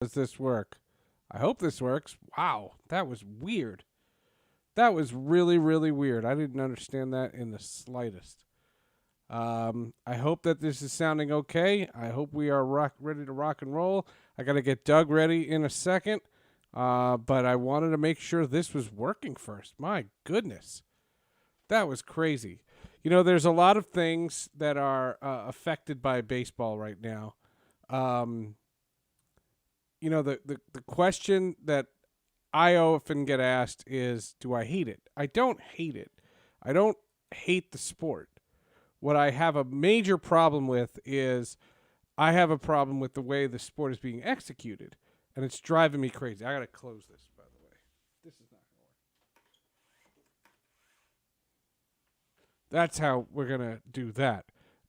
Does this work? I hope this works. Wow, that was weird. That was really, really weird. I didn't understand that in the slightest. I hope that this is sounding okay. I hope we are ready to rock and roll. I got to get Doug ready in a second, but I wanted to make sure this was working first. My goodness, that was crazy. You know, there's a lot of things that are affected by baseball right now. Um, the question that I often get asked is, do I hate it? I don't hate it. I don't hate the sport. What I have a major problem with is I have a problem with the way the sport is being executed, and it's driving me crazy. I got to close this, by the way. This is not going to work. That's how we're going to do that.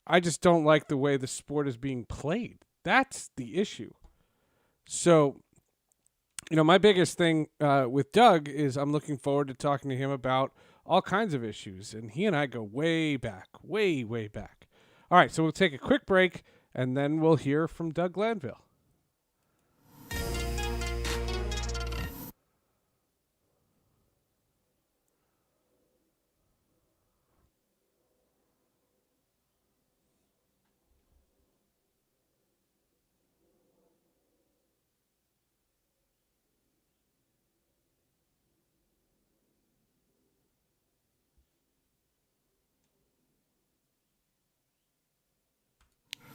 I just don't like the way the sport is being played. That's the issue. So, my biggest thing with Doug is I'm looking forward to talking to him about all kinds of issues. And he and I go way back, way, way back. All right, so we'll take a quick break, and then we'll hear from Doug Glanville.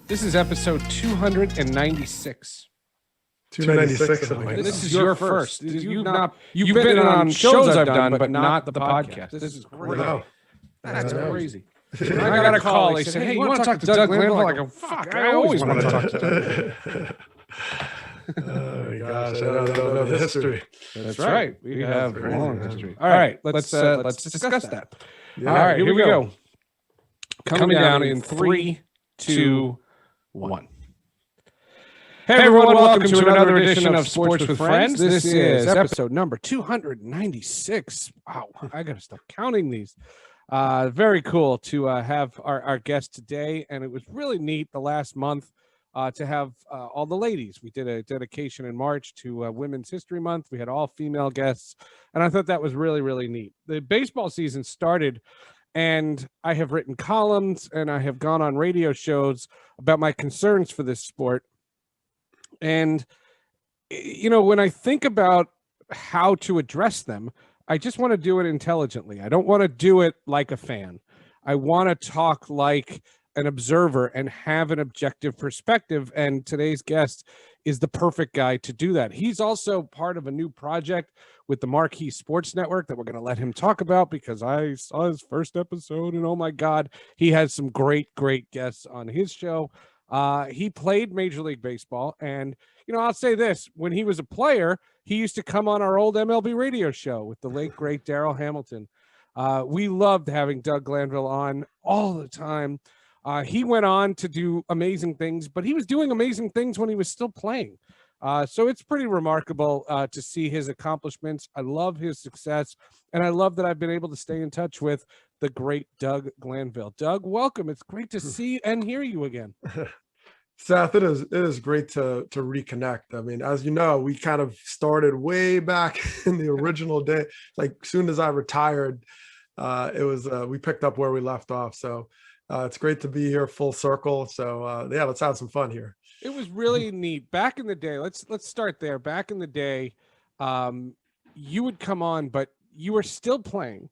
This is episode 296. 296. This is your first. You've been on shows I've done, but not the podcast. This is great. Wow. That's crazy. I got a call. They said, "Hey, you want to talk to Doug Glanville?" I go, "Fuck, I always want to talk to Doug." Oh my gosh, I don't know the history. That's right. We have a long history. All right, let's discuss that. Yeah. All right, here we go. Coming down in 3, 2, 1. Hey everyone, welcome to another edition of Sports with Friends. This is episode number 296. Wow, I got to stop counting these. Very cool to have our guest today, and it was really neat the last month to have all the ladies. We did a dedication in March to Women's History Month. We had all female guests, and I thought that was really, really neat. The baseball season started, and I have written columns, and I have gone on radio shows about my concerns for this sport. And, when I think about how to address them, I just want to do it intelligently. I don't want to do it like a fan. I want to talk like an observer and have an objective perspective. And today's guest is the perfect guy to do that. He's also part of a new project with the Marquee Sports Network that we're going to let him talk about, because I saw his first episode and oh my God, he has some great, great guests on his show. He played Major League Baseball, and I'll say this: when he was a player, he used to come on our old MLB radio show with the late great Darryl Hamilton. We loved having Doug Glanville on all the time. He went on to do amazing things, but he was doing amazing things when he was still playing. So it's pretty remarkable to see his accomplishments. I love his success, and I love that I've been able to stay in touch with the great Doug Glanville. Doug, welcome. It's great to see and hear you again. Seth, it is great to reconnect. I mean, as you know, we kind of started way back in the original day. Like soon as I retired, we picked up where we left off. So it's great to be here full circle. So let's have some fun here. It was really neat. Back in the day, let's start there. Back in the day, you would come on, but you were still playing.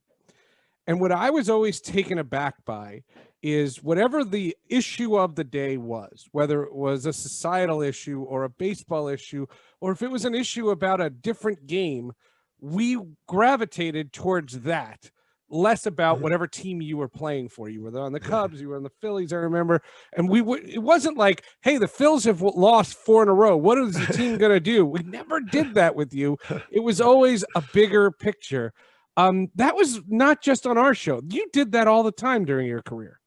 And what I was always taken aback by is whatever the issue of the day was, whether it was a societal issue or a baseball issue, or if it was an issue about a different game, we gravitated towards that, less about whatever team you were playing for. You were on the Cubs, you were on the Phillies, I remember. And it wasn't like, hey, the Phils have lost 4 in a row. What is the team going to do? We never did that with you. It was always a bigger picture. That was not just on our show. You did that all the time during your career.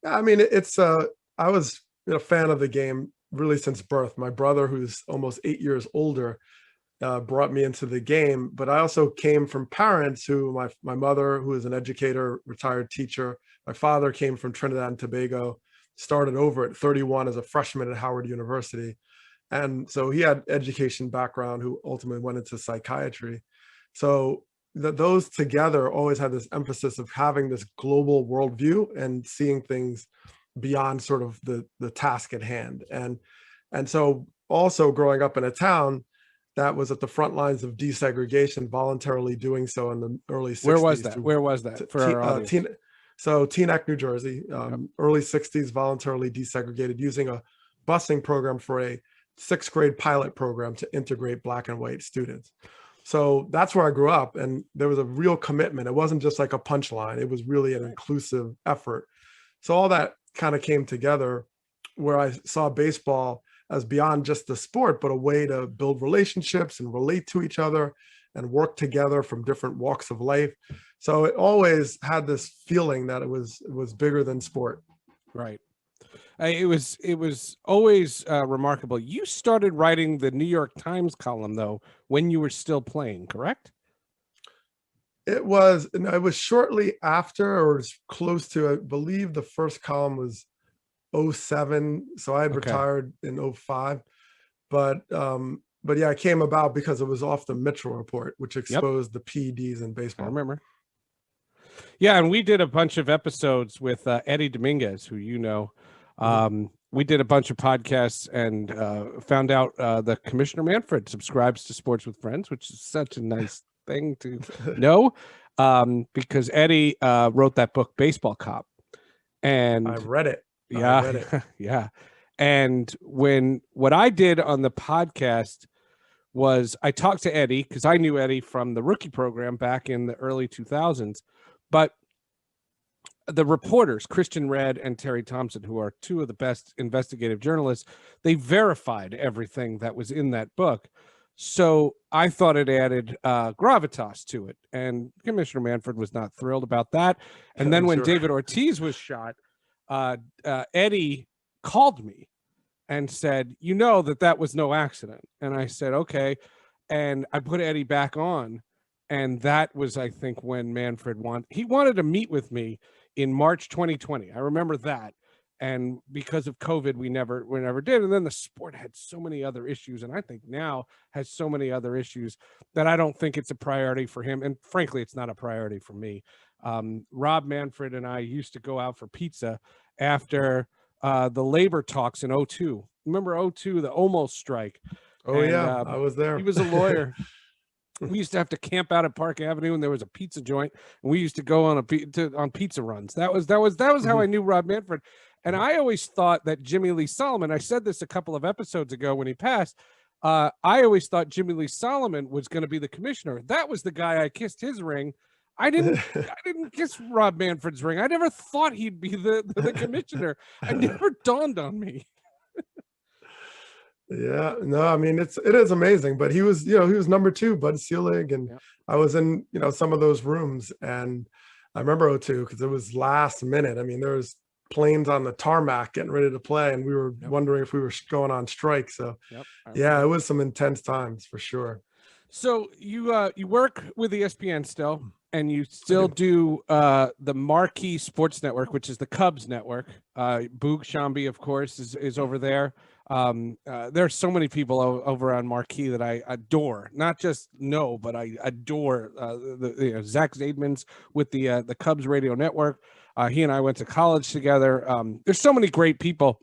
I mean, I was a fan of the game really since birth. My brother, who's almost 8 years older, brought me into the game, but I also came from parents who, my mother, who is an educator, retired teacher. My father came from Trinidad and Tobago, started over at 31 as a freshman at Howard University. And so he had education background, who ultimately went into psychiatry. So those together always had this emphasis of having this global worldview and seeing things beyond sort of the task at hand. And so also growing up in a town that was at the front lines of desegregation, voluntarily doing so in the early 60s. Where was that? Where was that for our audience? Teaneck, New Jersey, early 60s, voluntarily desegregated using a busing program for a 6th grade pilot program to integrate Black and white students. So that's where I grew up, and there was a real commitment. It wasn't just like a punchline. It was really an inclusive effort. So all that kind of came together, where I saw baseball as beyond just the sport, but a way to build relationships and relate to each other and work together from different walks of life. So it always had this feeling that it was bigger than sport. Right. It was always remarkable. You started writing the New York Times column, though, when you were still playing, correct? It was shortly after, or was close to, I believe the first column was 07. So I had retired in 05. But yeah, it came about because it was off the Mitchell Report, which exposed the PEDs in baseball. I remember. Yeah, and we did a bunch of episodes with Eddie Dominguez, who you know. We did a bunch of podcasts and found out that Commissioner Manfred subscribes to Sports with Friends, which is such a nice thing to know, because Eddie wrote that book, Baseball Cop. And I read it. Yeah, read it. Yeah. And what I did on the podcast was I talked to Eddie, because I knew Eddie from the rookie program back in the early 2000s, but the reporters, Christian Redd and Terry Thompson, who are two of the best investigative journalists, they verified everything that was in that book. So I thought it added gravitas to it. And Commissioner Manfred was not thrilled about that. And then when David Ortiz was shot, Eddie called me and said, you know, that was no accident. And I said, okay. And I put Eddie back on. And that was, I think, when Manfred wanted to meet with me in March 2020. I remember that. And because of COVID, we never did. And then the sport had so many other issues. And I think now has so many other issues that I don't think it's a priority for him. And frankly, it's not a priority for me. Rob Manfred and I used to go out for pizza after the labor talks in 2002. Remember 2002, the almost strike? Oh, and, yeah, I was there. He was a lawyer. We used to have to camp out at Park Avenue, and there was a pizza joint, and we used to go on on pizza runs. That was how I knew Rob Manfred. And I always thought that Jimmy Lee Solomon, I said this a couple of episodes ago when he passed, I always thought Jimmy Lee Solomon was going to be the commissioner. That was the guy I kissed his ring. I didn't kiss Rob Manfred's ring. I never thought he'd be the commissioner. It never dawned on me. Yeah, no, I mean, it is amazing, but he was number 2, Bud Selig, and I was in, some of those rooms, and I remember 2002 because it was last minute. I mean, there was planes on the tarmac getting ready to play, and we were wondering if we were going on strike. So yeah, it was some intense times for sure. So you work with ESPN still, and you still do the Marquee Sports Network, which is the Cubs network. Boog Shambi, of course, is over there. There are so many people over on Marquee that I adore, not just know, but I adore. Zach Zaidman's with the Cubs radio network. He and I went to college together. There's so many great people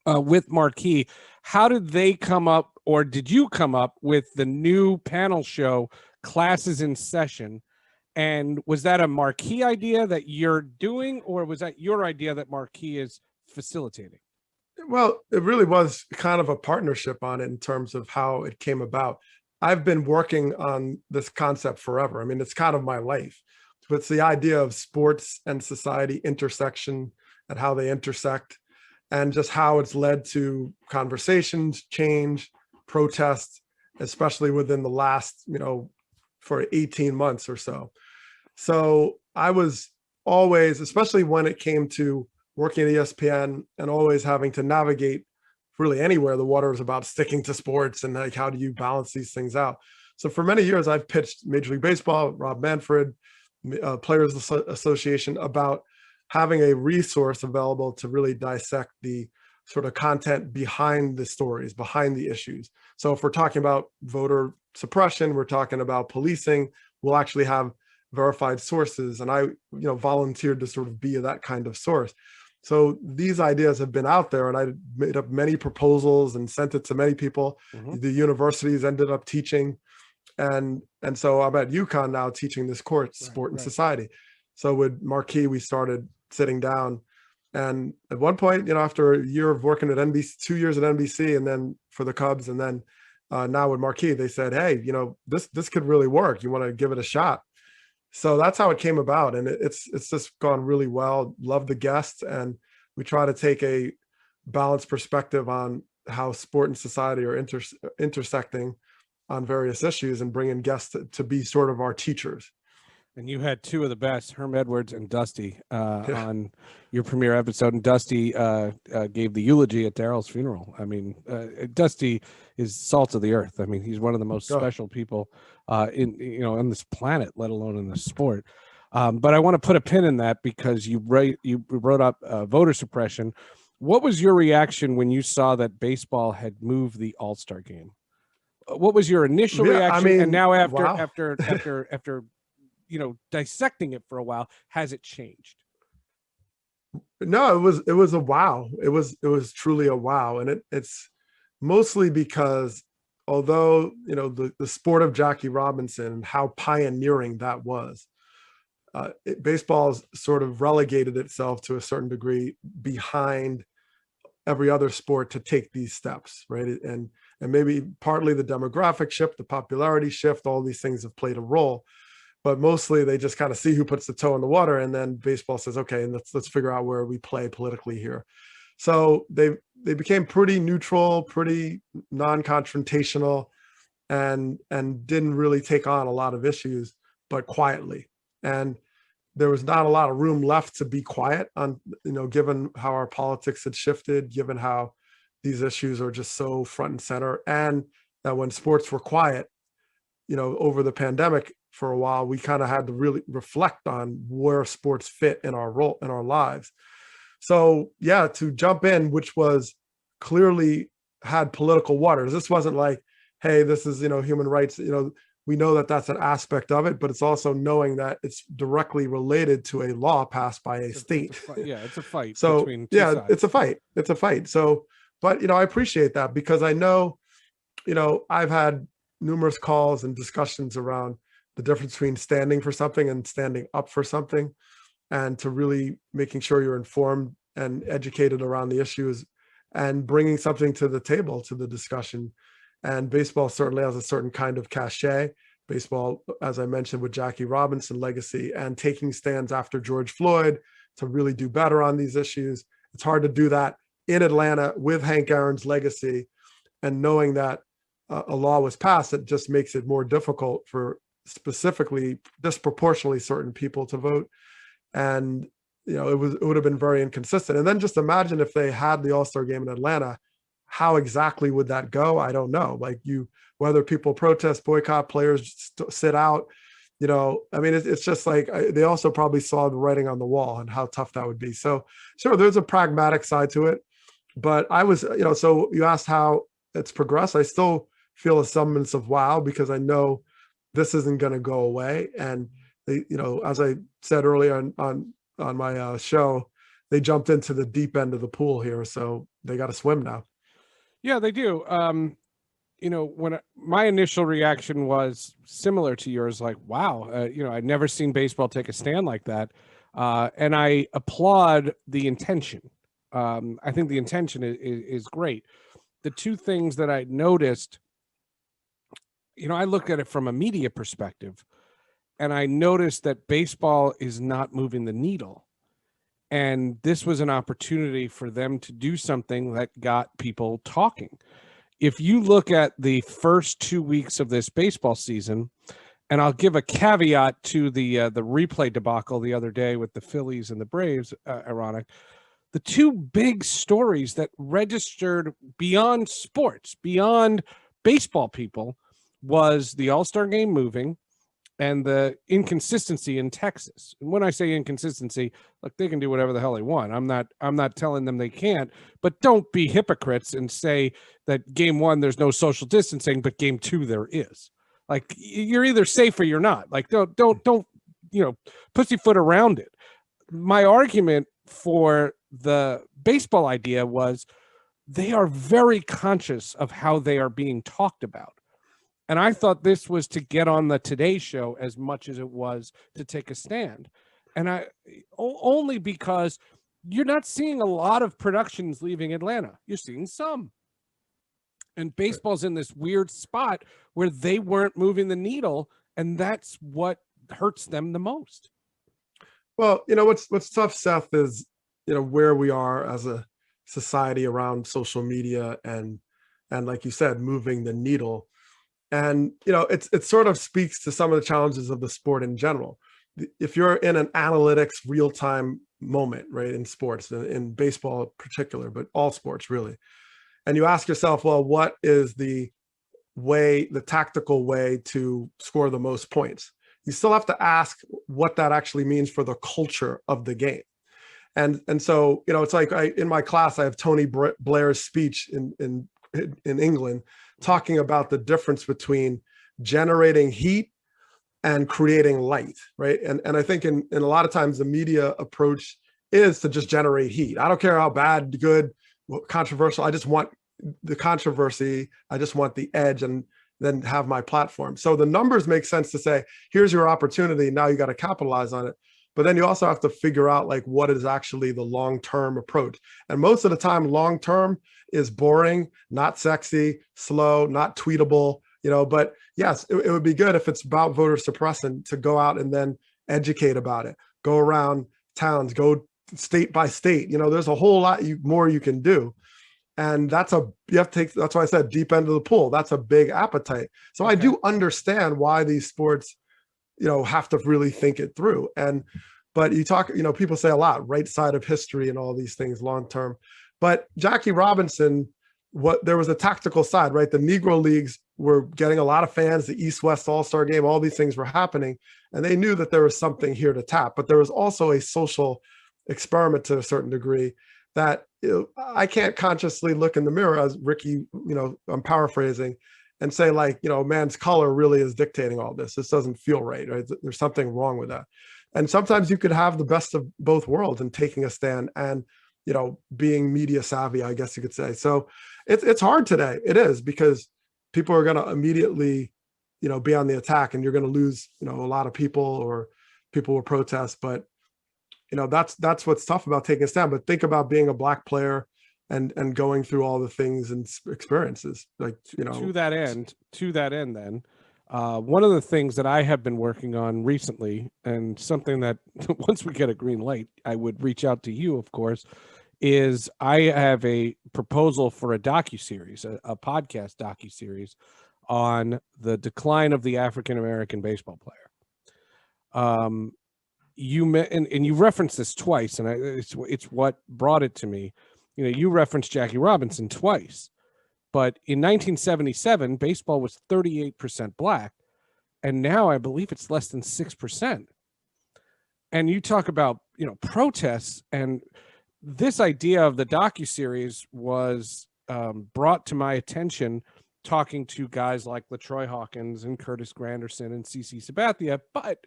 with Marquee. How did they come up, or did you come up with the new panel show, Classes in Session? And was that a Marquee idea that you're doing, or was that your idea that Marquee is facilitating? Well, it really was kind of a partnership on it in terms of how it came about. I've been working on this concept forever. I mean, it's kind of my life. But it's the idea of sports and society intersection and how they intersect, and just how it's led to conversations, change, protests, especially within the last, for 18 months or so. So I was always, especially when it came to working at ESPN and always having to navigate really anywhere, the water is about sticking to sports and like, how do you balance these things out? So for many years, I've pitched Major League Baseball, Rob Manfred, Players Association, about having a resource available to really dissect the sort of content behind the stories, behind the issues. So if we're talking about voter suppression, we're talking about policing, we'll actually have verified sources. And I, volunteered to sort of be that kind of source. So these ideas have been out there, and I made up many proposals and sent it to many people. Mhm. The universities ended up teaching. And so I'm at UConn now teaching this course, Sport and Society. So with Marquis, we started sitting down. And at one point, after a year of working at NBC, 2 years at NBC, and then for the Cubs, and then now with Marquis, they said, hey, this could really work. You want to give it a shot? So that's how it came about. And it's just gone really well. Love the guests. And we try to take a balanced perspective on how sport and society are intersecting on various issues, and bring in guests to be sort of our teachers. And you had two of the best, Herm Edwards and Dusty, on your premiere episode. And Dusty gave the eulogy at Daryl's funeral. I mean, Dusty is salt of the earth. I mean, he's one of the most special people on this planet, let alone in the sport. But I want to put a pin in that, because you brought up voter suppression. What was your reaction when you saw that baseball had moved the All-Star game? What was your initial reaction? I mean, and now wow. after dissecting it for a while, has it changed? No, it was a wow. It was truly a wow. And it's mostly because, although, the sport of Jackie Robinson and how pioneering that was, baseball's sort of relegated itself to a certain degree behind every other sport to take these steps, right? And maybe partly the demographic shift, the popularity shift, all these things have played a role. But mostly they just kind of see who puts the toe in the water, and then baseball says, okay, and let's figure out where we play politically here. So they became pretty neutral, pretty non-confrontational, and didn't really take on a lot of issues, but quietly. And there was not a lot of room left to be quiet on, given how our politics had shifted, given how these issues are just so front and center. And that when sports were quiet, over the pandemic for a while, we kind of had to really reflect on where sports fit in our role, in our lives. So yeah, to jump in, which was clearly had political waters. This wasn't like, hey, this is, human rights, we know that that's an aspect of it, but it's also knowing that it's directly related to a law passed by a state. It's a fight. So between two sides. It's a fight. So, but, I appreciate that, because I know, I've had numerous calls and discussions around the difference between standing for something and standing up for something, and to really making sure you're informed and educated around the issues and bringing something to the table, to the discussion. And baseball certainly has a certain kind of cachet. Baseball, as I mentioned, with Jackie Robinson legacy and taking stands after George Floyd to really do better on these issues. It's hard to do that in Atlanta with Hank Aaron's legacy, and knowing that a law was passed that just makes it more difficult for specifically disproportionately certain people to vote. And, it would have been very inconsistent. And then just imagine if they had the All-Star game in Atlanta, how exactly would that go? I don't know. Like, whether people protest, boycott, players sit out, it's just like, they also probably saw the writing on the wall and how tough that would be. So sure, there's a pragmatic side to it, but I was, so you asked how it's progressed. I still feel a semblance of wow, because I know this isn't going to go away. And they, as I said earlier on my show, they jumped into the deep end of the pool here. So they got to swim now. Yeah, they do. When my initial reaction was similar to yours, like, wow, I'd never seen baseball take a stand like that. And I applaud the intention. I think the intention is great. The two things that I noticed, I look at it from a media perspective, and I noticed that baseball is not moving the needle. And this was an opportunity for them to do something that got people talking. If you look at the first 2 weeks of this baseball season, and I'll give a caveat to the replay debacle the other day with the Phillies and the Braves, ironic, the two big stories that registered beyond sports, beyond baseball people, was the All-Star game moving and the inconsistency in Texas. And when I say inconsistency, look, they can do whatever the hell they want. I'm not telling them they can't, but don't be hypocrites and say that game 1 there's no social distancing, but game 2 there is. Like, you're either safe or you're not. Like, don't pussyfoot around it. My argument for the baseball idea was they are very conscious of how they are being talked about. And I thought this was to get on the Today Show as much as it was to take a stand. And only because you're not seeing a lot of productions leaving Atlanta. You're seeing some. And baseball's in this weird spot where they weren't moving the needle, and that's what hurts them the most. Well, what's tough, Seth, is where we are as a society around social media and like you said, moving the needle. And it sort of speaks to some of the challenges of the sport in general. If you're in an analytics real-time moment, right, in sports, in baseball in particular, but all sports really, and you ask yourself, well, what is the tactical way to score the most points? You still have to ask what that actually means for the culture of the game. And so, it's like in my class, I have Tony Blair's speech in England talking about the difference between generating heat and creating light, right? And I think in a lot of times the media approach is to just generate heat. I don't care how bad, good, controversial. I just want the controversy. I just want the edge, and then have my platform. So the numbers make sense to say, here's your opportunity. Now you got to capitalize on it. But then you also have to figure out like what is actually the long-term approach. And most of the time, long-term is boring, not sexy, slow, not tweetable, but yes, it would be good if it's about voter suppression to go out and then educate about it, go around towns, go state by state. There's a whole lot more you can do. And that's why I said deep end of the pool. That's a big appetite. So okay. I do understand why these sports, have to really think it through. But you talk, people say a lot, right side of history and all these things long-term. But Jackie Robinson, there was a tactical side, right? The Negro Leagues were getting a lot of fans, the East-West All-Star Game, all these things were happening. And they knew that there was something here to tap, but there was also a social experiment to a certain degree that I can't consciously look in the mirror as Ricky, I'm paraphrasing, and say like, man's color really is dictating all this. This doesn't feel right? There's something wrong with that. And sometimes you could have the best of both worlds in taking a stand and, being media savvy, I guess you could say. So it's hard today. It is, because people are going to immediately, be on the attack, and you're going to lose, a lot of people, or people will protest. But, that's what's tough about taking a stand. But think about being a Black player and going through all the things and experiences, like, to that end then, one of the things that I have been working on recently, and something that once we get a green light, I would reach out to you, of course, is I have a proposal for a docuseries, a podcast docuseries on the decline of the African-American baseball player. You referenced this twice, and it's what brought it to me. You referenced Jackie Robinson twice, but in 1977, baseball was 38% Black, and now I believe it's less than 6%. And you talk about, protests, and this idea of the docuseries was brought to my attention talking to guys like LaTroy Hawkins and Curtis Granderson and CC Sabathia, but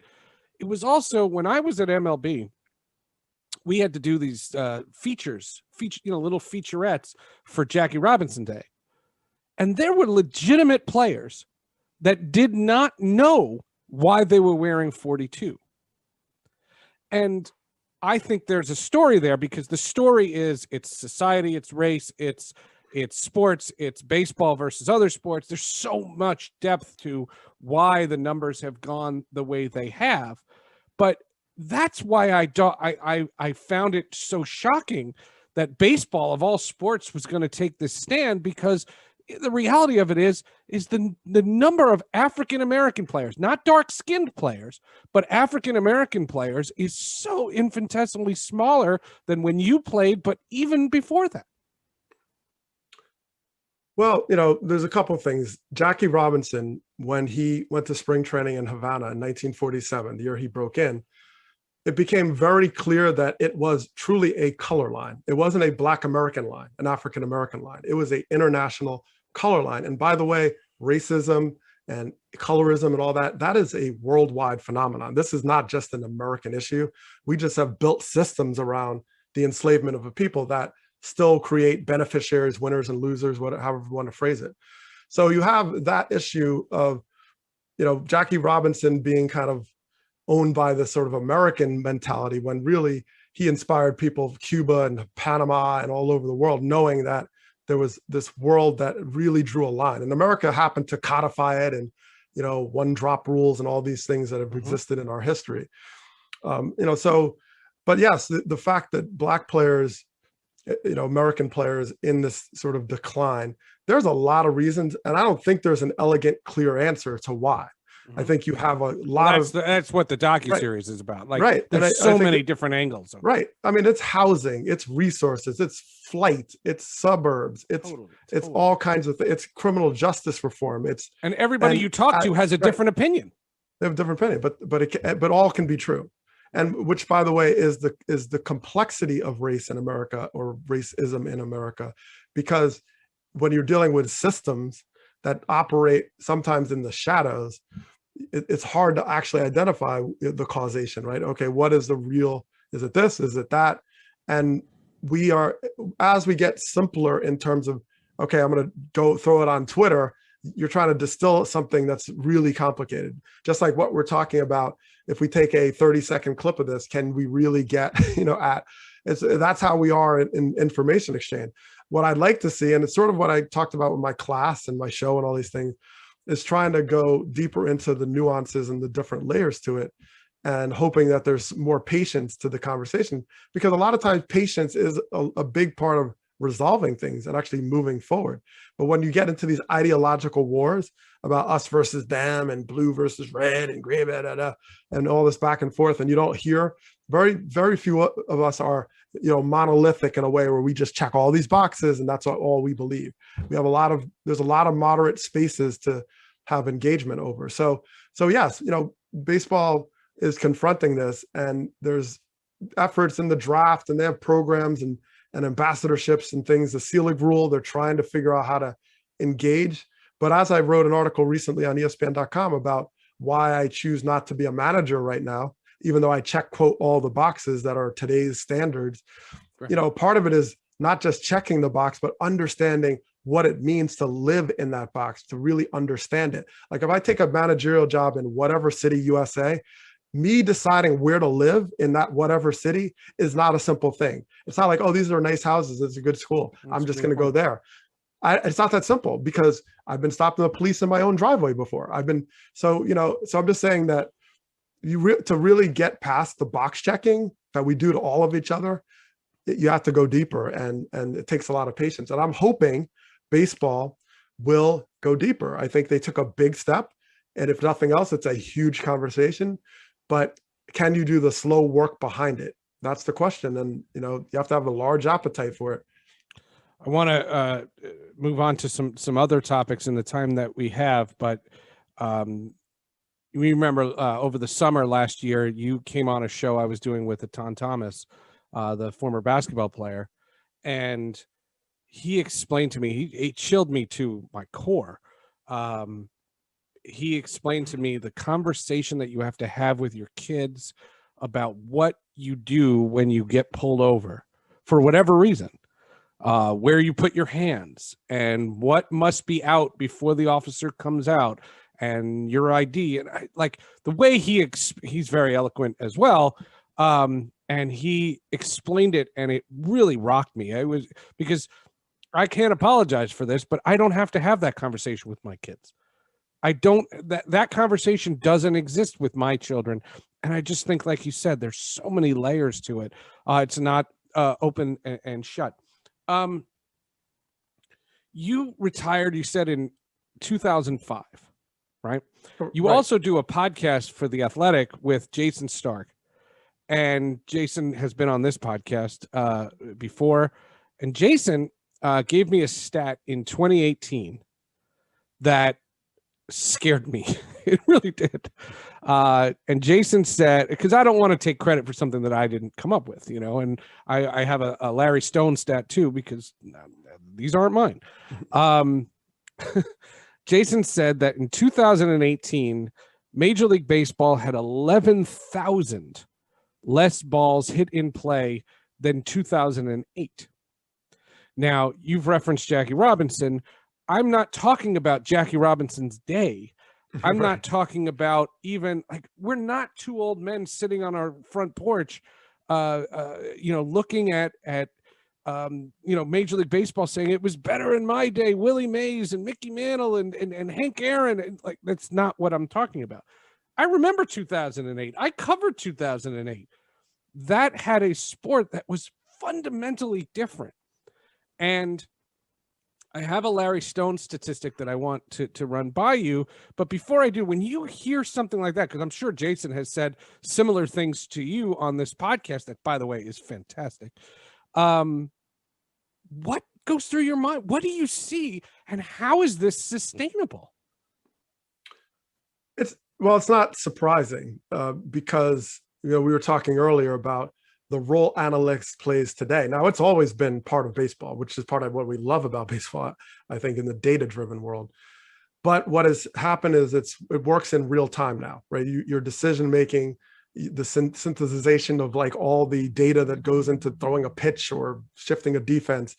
it was also when I was at MLB, we had to do these little featurettes for Jackie Robinson Day. And there were legitimate players that did not know why they were wearing 42. And I think there's a story there, because the story is it's society, it's race, it's sports, it's baseball versus other sports. There's so much depth to why the numbers have gone the way they have. But that's why I found it so shocking that baseball of all sports was going to take this stand, because the reality of it is the number of African-American players, not dark-skinned players, but African-American players, is so infinitesimally smaller than when you played, but even before that. Well, there's a couple of things. Jackie Robinson, when he went to spring training in Havana in 1947, the year he broke in, it became very clear that it was truly a color line. It wasn't a Black American line, an African American line. It was an international color line. And by the way, racism and colorism and all that, that is a worldwide phenomenon. This is not just an American issue. We just have built systems around the enslavement of a people that still create beneficiaries, winners and losers, however you want to phrase it. So you have that issue of, Jackie Robinson being kind of owned by this sort of American mentality, when really he inspired people of Cuba and Panama and all over the world, knowing that there was this world that really drew a line. And America happened to codify it, and, one drop rules and all these things that have existed in our history. But yes, the fact that Black players, American players in this sort of decline, there's a lot of reasons. And I don't think there's an elegant, clear answer to why. I think you have a lot that's what the docuseries is about. Like, right. There's so many different angles. Right. I mean, it's housing, it's resources, it's flight, it's suburbs, it's all kinds of things. It's criminal justice reform. And everybody you talk to has a different opinion. They have a different opinion, but all can be true. And which, by the way, is the complexity of race in America, or racism in America, because when you're dealing with systems that operate sometimes in the shadows, it's hard to actually identify the causation, right? Okay, what is the real? Is it this? Is it that? And as we get simpler in terms of, okay, I'm going to go throw it on Twitter. You're trying to distill something that's really complicated. Just like what we're talking about, if we take a 30-second clip of this, can we really get, that's how we are in information exchange. What I'd like to see, and it's sort of what I talked about with my class and my show and all these things, is trying to go deeper into the nuances and the different layers to it, and hoping that there's more patience to the conversation, because a lot of times patience is a big part of resolving things and actually moving forward. But when you get into these ideological wars about us versus them and blue versus red and gray, and all this back and forth, and you don't hear, very, very few of us are, monolithic in a way where we just check all these boxes and that's all we believe. We have there's a lot of moderate spaces to have engagement over. So yes, baseball is confronting this, and there's efforts in the draft, and they have programs and ambassadorships and things. The Selig rule, they're trying to figure out how to engage. But as I wrote an article recently on ESPN.com about why I choose not to be a manager right now, even though I check, quote, all the boxes that are today's standards, right. Part of it is not just checking the box, but understanding what it means to live in that box, to really understand it. Like if I take a managerial job in whatever city, USA, me deciding where to live in that whatever city is not a simple thing. It's not like, oh, these are nice houses, it's a good school, I'm just going to go there. It's not that simple, because I've been stopped by the police in my own driveway before. So I'm just saying that to really get past the box checking that we do to all of each other, you have to go deeper, and it takes a lot of patience. And I'm hoping baseball will go deeper. I think they took a big step, and if nothing else, it's a huge conversation. But can you do the slow work behind it? That's the question. And you have to have a large appetite for it. I want to move on to some other topics in the time that we have, but we remember over the summer last year, you came on a show I was doing with Etan Thomas, the former basketball player, and he explained to me, he chilled me to my core. He explained to me the conversation that you have to have with your kids about what you do when you get pulled over for whatever reason, where you put your hands and what must be out before the officer comes out, and your ID. And like the way he's very eloquent as well. And he explained it, and it really rocked me. It was because I can't apologize for this, but I don't have to have that conversation with my kids. That conversation doesn't exist with my children. And I just think, like you said, there's so many layers to it. It's not open and shut. You retired, you said, in 2005, right? You also do a podcast for The Athletic with Jason Stark. And Jason has been on this podcast before. And Jason gave me a stat in 2018 that scared me. It really did. And Jason said, because I don't want to take credit for something that I didn't come up with, and I have a Larry Stone stat too, because these aren't mine. Jason said that in 2018, Major League Baseball had 11,000 less balls hit in play than 2008. Now, you've referenced Jackie Robinson. I'm not talking about Jackie Robinson's day. I'm Right. not talking about even we're not two old men sitting on our front porch, looking at Major League Baseball saying it was better in my day, Willie Mays and Mickey Mantle and Hank Aaron. And that's not what I'm talking about. I remember 2008. I covered 2008. That had a sport that was fundamentally different. And I have a Larry Stone statistic that I want to run by you. But before I do, when you hear something like that, because I'm sure Jason has said similar things to you on this podcast, that, by the way, is fantastic. What goes through your mind? What do you see? And how is this sustainable? It's not surprising because, we were talking earlier about the role analytics plays today. Now, it's always been part of baseball, which is part of what we love about baseball, I think, in the data-driven world. But what has happened is it works in real time now, right? Your decision-making, the synthesization of all the data that goes into throwing a pitch or shifting a defense,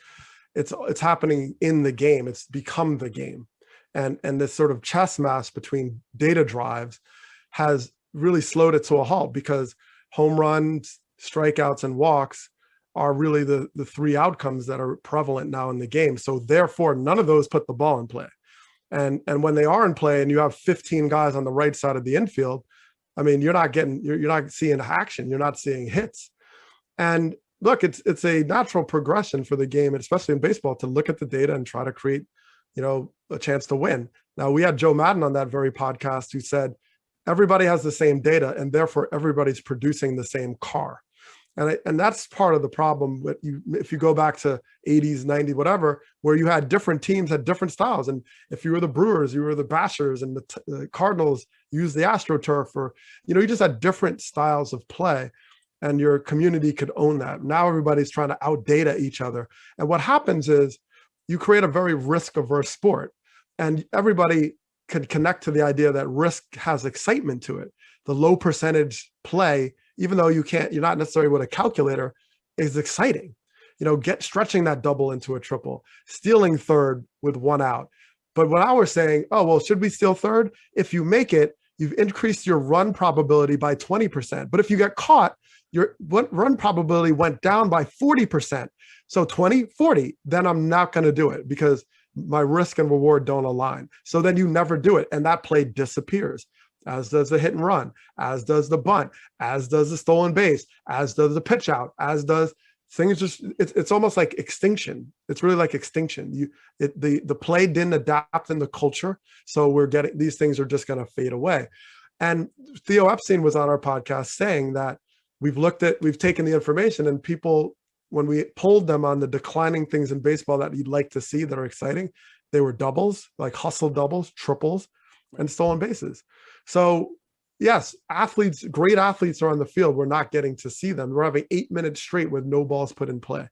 it's happening in the game. It's become the game. And this sort of chess match between data drives has really slowed it to a halt, because home runs, strikeouts, and walks are really the three outcomes that are prevalent now in the game. So therefore, none of those put the ball in play. And when they are in play and you have 15 guys on the right side of the infield, I mean, you're not seeing action. You're not seeing hits. And look, it's a natural progression for the game, especially in baseball, to look at the data and try to create, a chance to win. Now, we had Joe Madden on that very podcast who said, everybody has the same data and therefore everybody's producing the same car. And that's part of the problem with if you go back to 80s, 90s, whatever, where you had different teams had different styles. And if you were the Brewers, you were the Bashers, and the Cardinals used the AstroTurf, or, you just had different styles of play, and your community could own that. Now everybody's trying to outdata each other. And what happens is you create a very risk-averse sport, and everybody could connect to the idea that risk has excitement to it. The low percentage play, even though you're not necessarily with a calculator, is exciting. Stretching that double into a triple, stealing third with one out. But when I was saying, oh, well, should we steal third? If you make it, you've increased your run probability by 20%. But if you get caught, your run probability went down by 40%. So 20, 40, then I'm not going to do it because my risk and reward don't align. So then you never do it. And that play disappears, as does the hit and run, as does the bunt, as does the stolen base, as does the pitch out, as does things. It's almost like extinction. It's really like extinction. The play didn't adapt in the culture. So these things are just going to fade away. And Theo Epstein was on our podcast saying that we've taken the information, and people, when we polled them on the declining things in baseball that you'd like to see that are exciting, they were doubles, like hustle doubles, triples, and stolen bases. So yes, great athletes are on the field. We're not getting to see them. We're having 8 minutes straight with no balls put in play.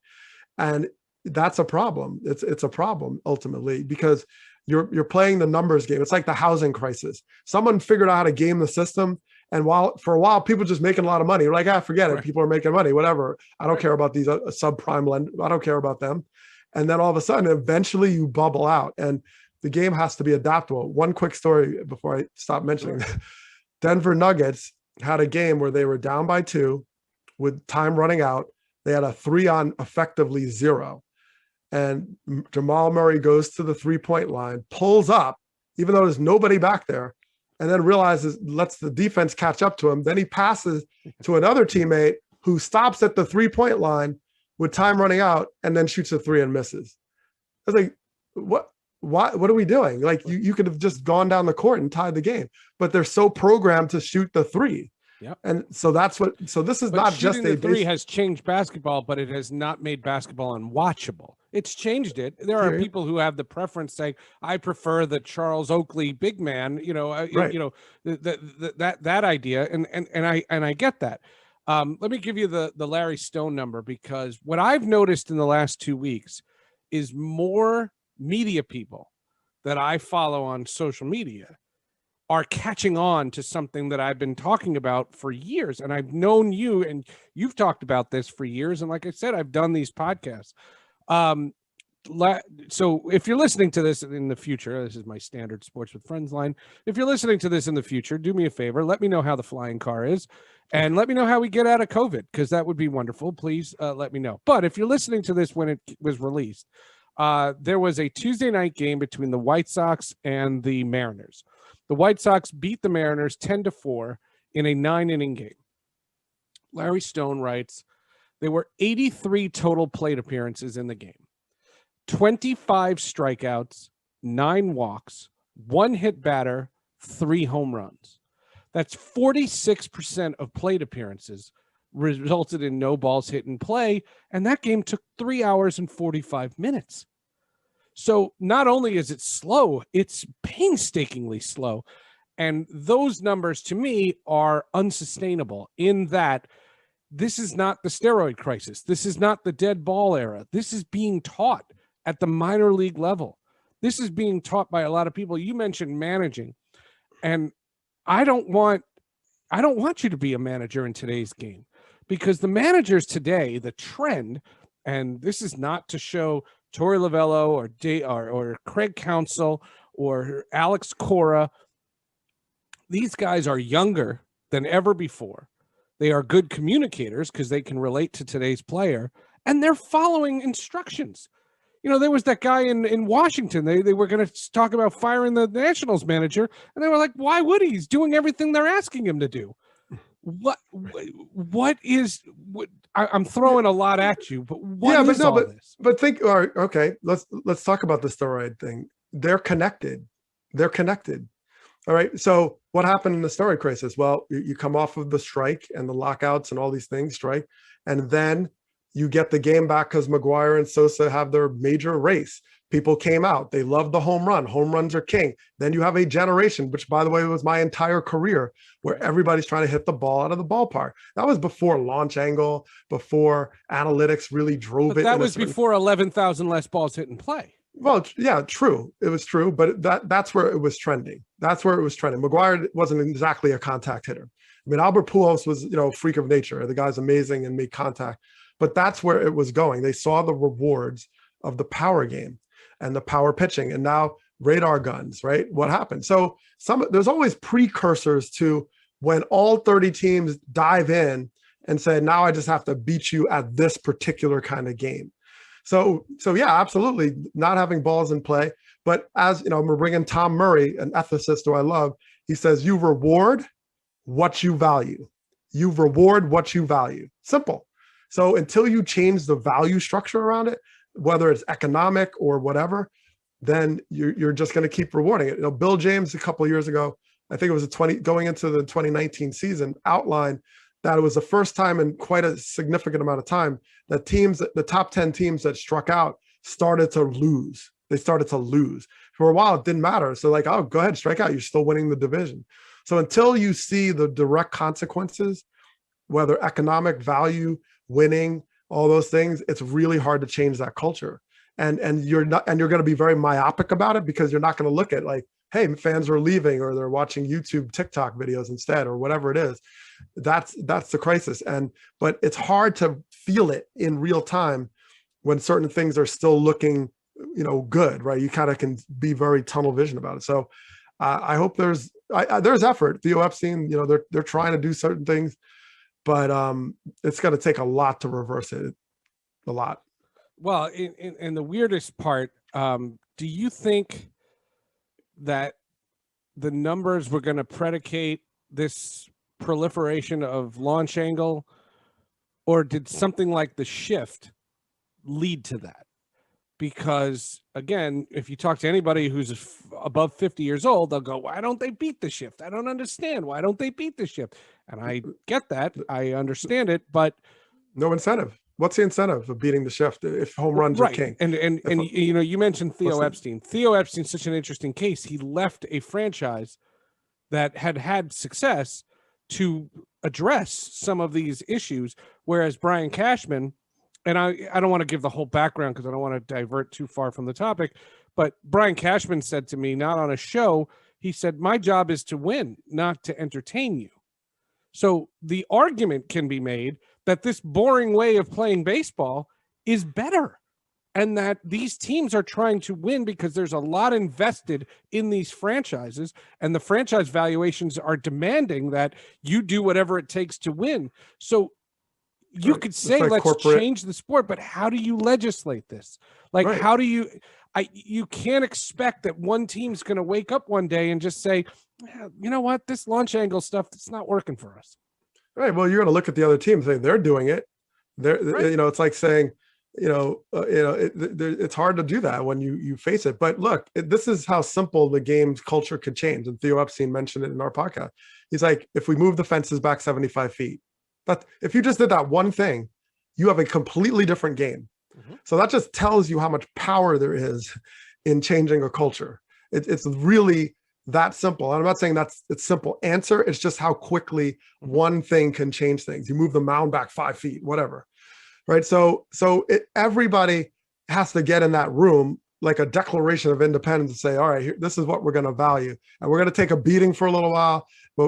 And that's a problem. It's a problem ultimately, because you're playing the numbers game. It's like the housing crisis. Someone figured out how to game the system. And for a while, people just making a lot of money. You're like, forget it. Right. People are making money, whatever. I don't care about these subprime lenders. I don't care about them. And then all of a sudden, eventually you bubble out, and the game has to be adaptable. One quick story before I stop mentioning that. Denver Nuggets had a game where they were down by 2 with time running out. They had a 3 on effectively 0. And Jamal Murray goes to the 3-point line, pulls up, even though there's nobody back there, and then realizes, lets the defense catch up to him. Then he passes to another teammate who stops at the 3-point line with time running out, and then shoots a 3 and misses. I was like, what are we doing? Like, you could have just gone down the court and tied the game, but they're so programmed to shoot the 3. Yep. And so this is not just a three has changed basketball, but it has not made basketball unwatchable. It's changed it. There are people who have the preference saying, I prefer the Charles Oakley big man, that idea. And I get that. Let me give you the Larry Stone number, because what I've noticed in the last 2 weeks is more media people that I follow on social media are catching on to something that I've been talking about for years. And I've known you, and you've talked about this for years. And like I said, I've done these podcasts. So if you're listening to this in the future, this is my standard Sports with Friends line. If you're listening to this in the future, do me a favor. Let me know how the flying car is, and let me know how we get out of COVID, because that would be wonderful. Please let me know. But if you're listening to this when it was released, there was a Tuesday night game between the White Sox and the Mariners. The White Sox beat the Mariners 10-4 in a 9-inning game. Larry Stone writes, there were 83 total plate appearances in the game, 25 strikeouts, 9 walks, 1 hit batter, 3 home runs. That's 46% of plate appearances resulted in no balls hit in play, and that game took 3 hours and 45 minutes. So not only is it slow, it's painstakingly slow. And those numbers to me are unsustainable, in that this is not the steroid crisis. This is not the dead ball era. This is being taught at the minor league level. This is being taught by a lot of people. You mentioned managing, and I don't want you to be a manager in today's game, because the managers today, the trend, and this is not to show Torey Lovello or Craig Counsell or Alex Cora. These guys are younger than ever before. They are good communicators because they can relate to today's player, and they're following instructions. There was that guy in Washington. They were going to talk about firing the Nationals manager, and they were like, why would he? He's doing everything they're asking him to do. I'm throwing a lot at you, but this? But think, all right, okay, let's talk about the steroid thing. They're connected. All right. So what happened in the steroid crisis? Well, you come off of the strike and the lockouts and all these things, strike, and then you get the game back because McGuire and Sosa have their major race. People came out. They loved the home run. Home runs are king. Then you have a generation, which, by the way, was my entire career, where everybody's trying to hit the ball out of the ballpark. That was before launch angle, before analytics really drove it. That was before 11,000 less balls hit in play. Well, yeah, true. It was true, but that's where it was trending. McGuire wasn't exactly a contact hitter. I mean, Albert Pujols was, a freak of nature. The guy's amazing and made contact, but that's where it was going. They saw the rewards of the power game and the power pitching, and now radar guns, right? What happened? So there's always precursors to when all 30 teams dive in and say, now I just have to beat you at this particular kind of game. So yeah, absolutely not having balls in play. But as we're bringing Tom Murray, an ethicist who I love. He says, you reward what you value. You reward what you value. Simple. So until you change the value structure around it, whether it's economic or whatever, then you're just going to keep rewarding it. Bill James, a couple of years ago, I think it was going into the 2019 season, outlined that it was the first time in quite a significant amount of time that the top 10 teams that struck out started to lose. They started to lose. For a while, it didn't matter. So like, oh, go ahead, strike out. You're still winning the division. So until you see the direct consequences, whether economic value, winning, all those things, it's really hard to change that culture. And you're going to be very myopic about it, because you're not going to look at like, hey, fans are leaving, or they're watching YouTube, TikTok videos instead, or whatever it is. That's the crisis. But it's hard to feel it in real time when certain things are still looking, good, right? You kind of can be very tunnel vision about it. So I hope there's effort. Theo Epstein, they're trying to do certain things, but it's going to take a lot to reverse it. A lot. Well, in the weirdest part, do you think that the numbers were going to predicate this proliferation of launch angle, or did something like the shift lead to that? because again, if you talk to anybody who's above 50 years old, they'll go, why don't they beat the shift? I don't understand. Why don't they beat the shift? And I get that. I understand it, but no incentive. What's the incentive of beating the shift if home runs are king? And you know, you mentioned Theo Epstein. Theo Epstein's such an interesting case. He left a franchise that had success to address some of these issues, whereas Brian Cashman, and I don't want to give the whole background because I don't want to divert too far from the topic, but Brian Cashman said to me, not on a show, he said, my job is to win, not to entertain you. So the argument can be made that this boring way of playing baseball is better, and that these teams are trying to win because there's a lot invested in these franchises, and the franchise valuations are demanding that you do whatever it takes to win. So you could say, like, let's corporate change the sport, but how do you legislate this? Like, how do you, you can't expect that one team's going to wake up one day and just say, you know what, this launch angle stuff, it's not working for us. Right. Well, you're going to look at the other team and say they're doing it. You know, it's like saying, it's hard to do that when you face it. But look, this is how simple the game's culture could change. And Theo Epstein mentioned it in our podcast. He's like, if we move the fences back 75 feet, but if you just did that one thing, you have a completely different game. Mm-hmm. So that just tells you how much power there is in changing a culture. It's really that simple. And I'm not saying it's simple answer. It's just how quickly one thing can change things. You move the mound back 5 feet, whatever. Right. So everybody has to get in that room like a declaration of independence and say, all right, this is what we're going to value. And we're going to take a beating for a little while,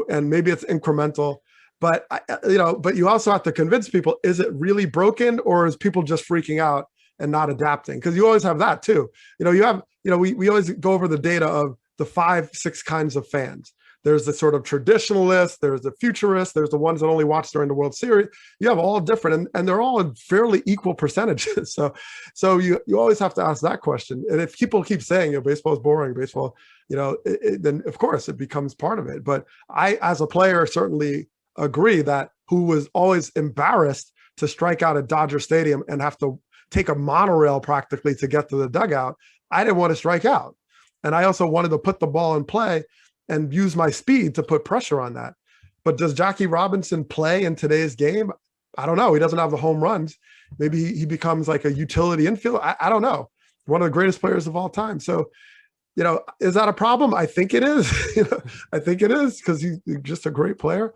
and maybe it's incremental. But, but you also have to convince people, is it really broken, or is people just freaking out and not adapting? Because you always have that too. We always go over the data of the 5-6 kinds of fans. There's the sort of traditionalists, there's the futurists, there's the ones that only watch during the World Series. You have all different, and they're all in fairly equal percentages. So you always have to ask that question. And if people keep saying, baseball is boring, baseball, then of course it becomes part of it. But I, as a player, certainly agree that who was always embarrassed to strike out at Dodger Stadium and have to take a monorail practically to get to the dugout, I didn't want to strike out. And I also wanted to put the ball in play and use my speed to put pressure on that. But does Jackie Robinson play in today's game? I don't know. He doesn't have the home runs. Maybe he becomes like a utility infielder. I don't know. One of the greatest players of all time. So, is that a problem? I think it is. I think it is, because he's just a great player.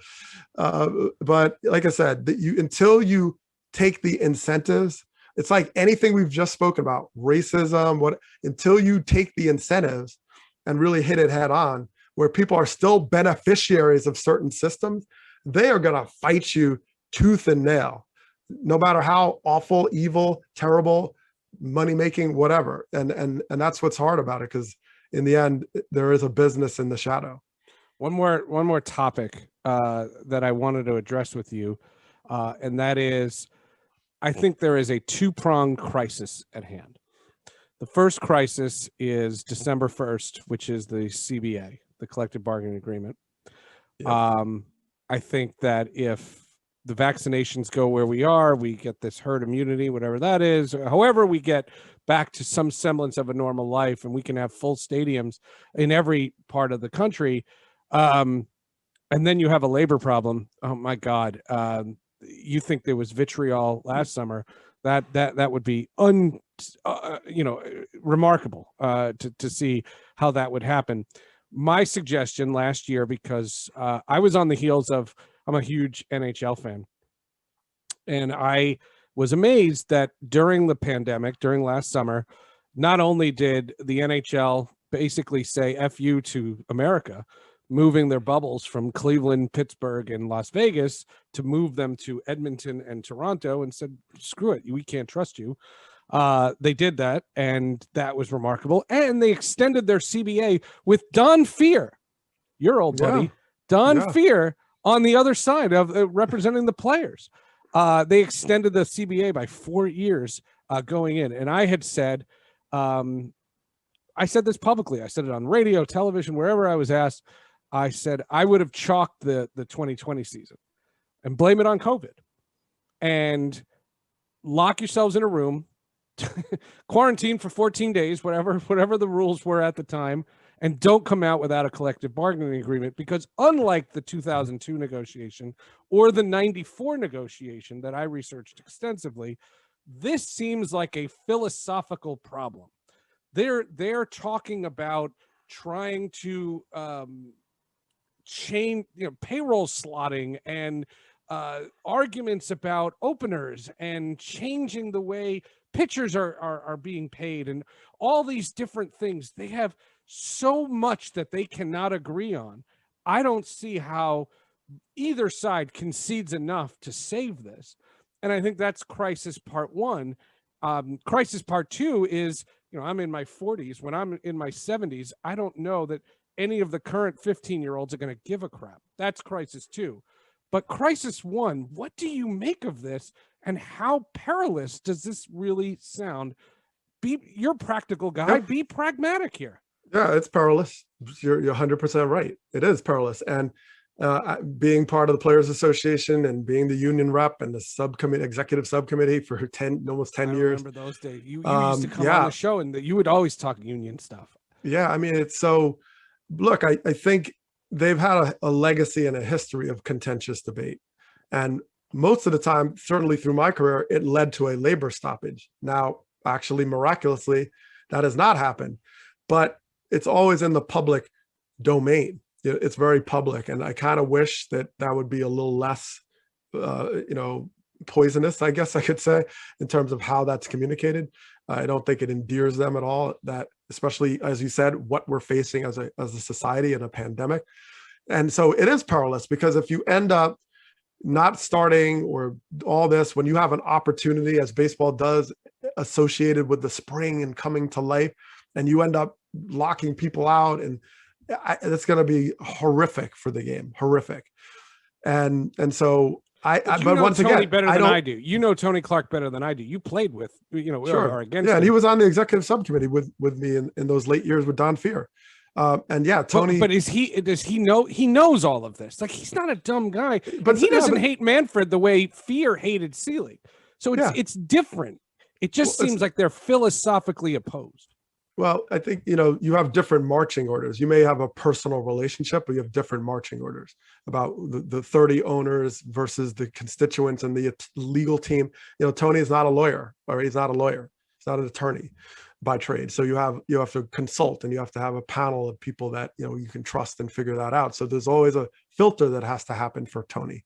But like I said, until you take the incentives, it's like anything we've just spoken about, racism, until you take the incentives and really hit it head on, where people are still beneficiaries of certain systems, they are going to fight you tooth and nail, no matter how awful, evil, terrible, money-making, whatever. And that's what's hard about it, because in the end, there is a business in the shadow. One more topic that I wanted to address with you, and that is, I think there is a two-pronged crisis at hand. The first crisis is December 1st, which is the CBA, the collective bargaining agreement. Yep. I think that if the vaccinations go where we are, we get this herd immunity, whatever that is, however we get back to some semblance of a normal life, and we can have full stadiums in every part of the country. And then you have a labor problem. Oh my God. You think there was vitriol last summer, that would be remarkable to see how that would happen. My suggestion last year, because I was on the heels of, I'm a huge NHL fan, and I was amazed that during the pandemic, during last summer, not only did the NHL basically say F you to America, moving their bubbles from Cleveland, Pittsburgh, and Las Vegas to move them to Edmonton and Toronto, and said, screw it, we can't trust you. They did that, and that was remarkable. And they extended their CBA with Don Fehr, your old buddy, Don Fehr, on the other side of representing the players. They extended the CBA by 4 years going in. And I had said, I said this publicly. I said it on radio, television, wherever I was asked. I said I would have chalked the 2020 season and blame it on COVID, and lock yourselves in a room quarantine for 14 days, whatever the rules were at the time, and don't come out without a collective bargaining agreement, because unlike the 2002 negotiation or the 94 negotiation that I researched extensively, this seems like a philosophical problem. They're talking about trying to change, payroll slotting and arguments about openers and changing the way pitchers are being paid and all these different things. They have so much that they cannot agree on. I don't see how either side concedes enough to save this. And I think that's crisis part one. Crisis part two is, I'm in my 40s. When I'm in my 70s, I don't know that any of the current 15-year-olds are going to give a crap. That's crisis two. But crisis one, what do you make of this? And how perilous does this really sound? You're a practical guy. Yeah. Be pragmatic here. Yeah, it's perilous. You're 100% right. It is perilous. And being part of the Players Association and being the union rep and the executive subcommittee for almost 10 years. I remember those days. You used to come on the show and you would always talk union stuff. Yeah, I mean, it's so. Look, I think they've had a legacy and a history of contentious debate. And most of the time, certainly through my career, it led to a labor stoppage. Now, actually, miraculously, that has not happened. But it's always in the public domain. It's very public. And I kind of wish that would be a little less, poisonous, I guess I could say, in terms of how that's communicated. I don't think it endears them at all, that especially, as you said, what we're facing as a society in a pandemic. And so it is perilous, because if you end up not starting or all this, when you have an opportunity, as baseball does, associated with the spring and coming to life, and you end up locking people out, and it's going to be horrific for the game, horrific. And so but once Tony again, better than I do. You know Tony Clark better than I do. You played with, sure. or against. Yeah, him. and he was on the executive subcommittee with me in those late years with Don Fear. And yeah, Tony. But does he know? He knows all of this. Like, he's not a dumb guy. But he doesn't hate Manfred the way Fear hated Seeley. So it's different. It just seems like they're philosophically opposed. Well, I think, you have different marching orders. You may have a personal relationship, but you have different marching orders about the 30 owners versus the constituents and the legal team. Tony is not a lawyer, or he's not a lawyer. He's not an attorney by trade. So you have to consult, and you have to have a panel of people that, you can trust and figure that out. So there's always a filter that has to happen for Tony.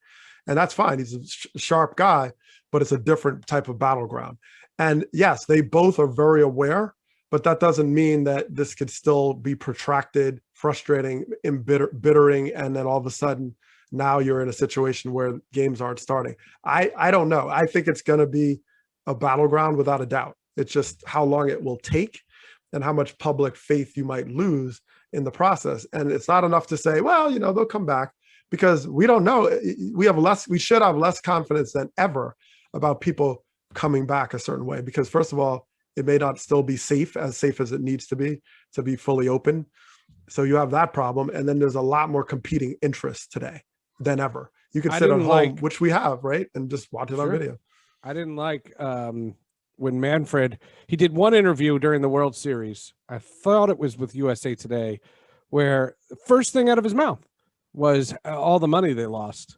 And that's fine. He's a sharp guy, but it's a different type of battleground. And yes, they both are very aware, but that doesn't mean that this could still be protracted, frustrating, embittering, and then all of a sudden now you're in a situation where games aren't starting. I don't know. I think it's going to be a battleground without a doubt. It's just how long it will take and how much public faith you might lose in the process. And it's not enough to say, well, they'll come back, because we don't know. We should have less confidence than ever about people coming back a certain way, because first of all, it may not still be safe as it needs to be fully open. So you have that problem. And then there's a lot more competing interests today than ever. You can sit at home, which we have, right? And just watch it on video. I didn't like when Manfred, he did one interview during the World Series. I thought it was with USA Today, where the first thing out of his mouth was all the money they lost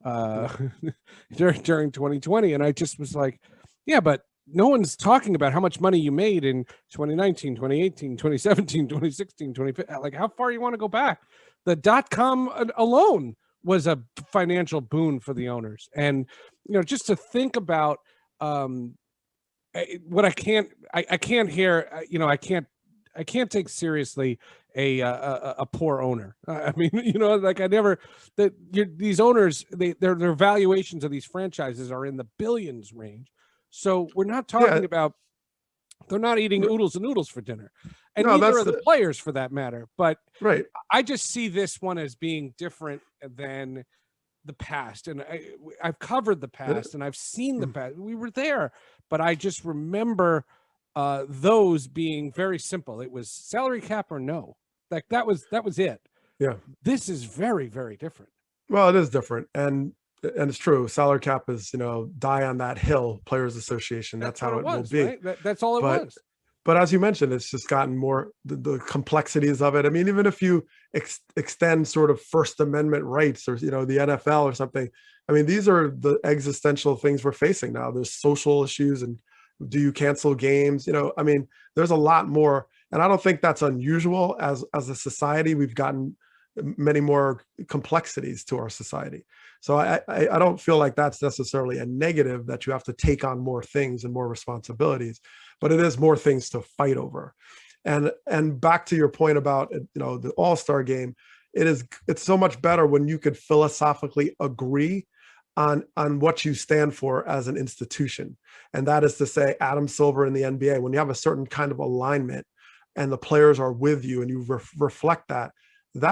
during 2020. And I just was like, yeah, but no one's talking about how much money you made in 2019, 2018, 2017, 2016, 2015. Like, how far you want to go back? The .com alone was a financial boon for the owners. And, just to think about what I can't take seriously a poor owner. I mean, these owners, their valuations of these franchises are in the billions range. So we're not talking about, they're not eating oodles and noodles for dinner, and neither are the players, for that matter. But right, I just see this one as being different than the past. And I've covered the past, and I've seen the past. We were there, but I just remember those being very simple. It was salary cap or no. Like, that was it. Yeah. This is very, very different. Well, it is different. And and it's true. Salary cap is, die on that hill, Players Association. That's how it will be. Right? That's all it was. But as you mentioned, it's just gotten more the complexities of it. I mean, even if you extend sort of First Amendment rights or, the NFL or something, I mean, these are the existential things we're facing now. There's social issues, and do you cancel games? I mean, there's a lot more, and I don't think that's unusual. As a society, we've gotten many more complexities to our society. So I don't feel like that's necessarily a negative, that you have to take on more things and more responsibilities, but it is more things to fight over. And back to your point about, the All-Star game, it's so much better when you could philosophically agree on what you stand for as an institution. And that is to say, Adam Silver in the NBA, when you have a certain kind of alignment and the players are with you and you reflect that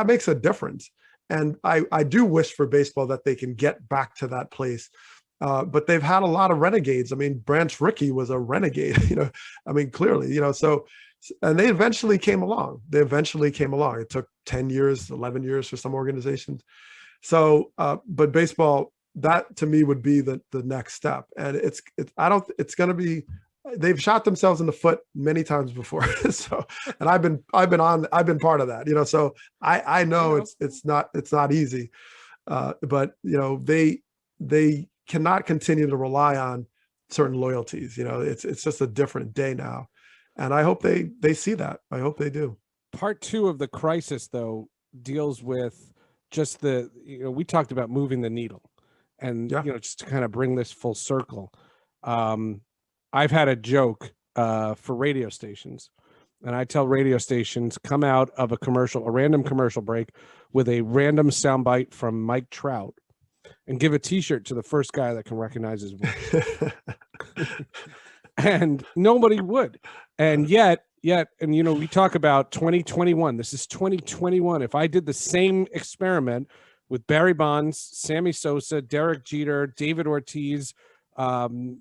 makes a difference. And I do wish for baseball that they can get back to that place. But they've had a lot of renegades. I mean, Branch Rickey was a renegade, I mean, clearly, so, and they eventually came along. It took 10 years, 11 years for some organizations. So, but baseball, that to me would be the next step. And it's going to be, they've shot themselves in the foot many times before. So, and I've been part of that, so I know it's not easy. But they cannot continue to rely on certain loyalties. It's just a different day now. And I hope they see that. I hope they do. Part 2 of the crisis, though, deals with just we talked about moving the needle, and, just to kind of bring this full circle. I've had a joke for radio stations, and I tell radio stations, come out of a random commercial break with a random soundbite from Mike Trout and give a t-shirt to the first guy that can recognize his voice. And nobody would. And yet, and we talk about 2021. This is 2021. If I did the same experiment with Barry Bonds, Sammy Sosa, Derek Jeter, David Ortiz, any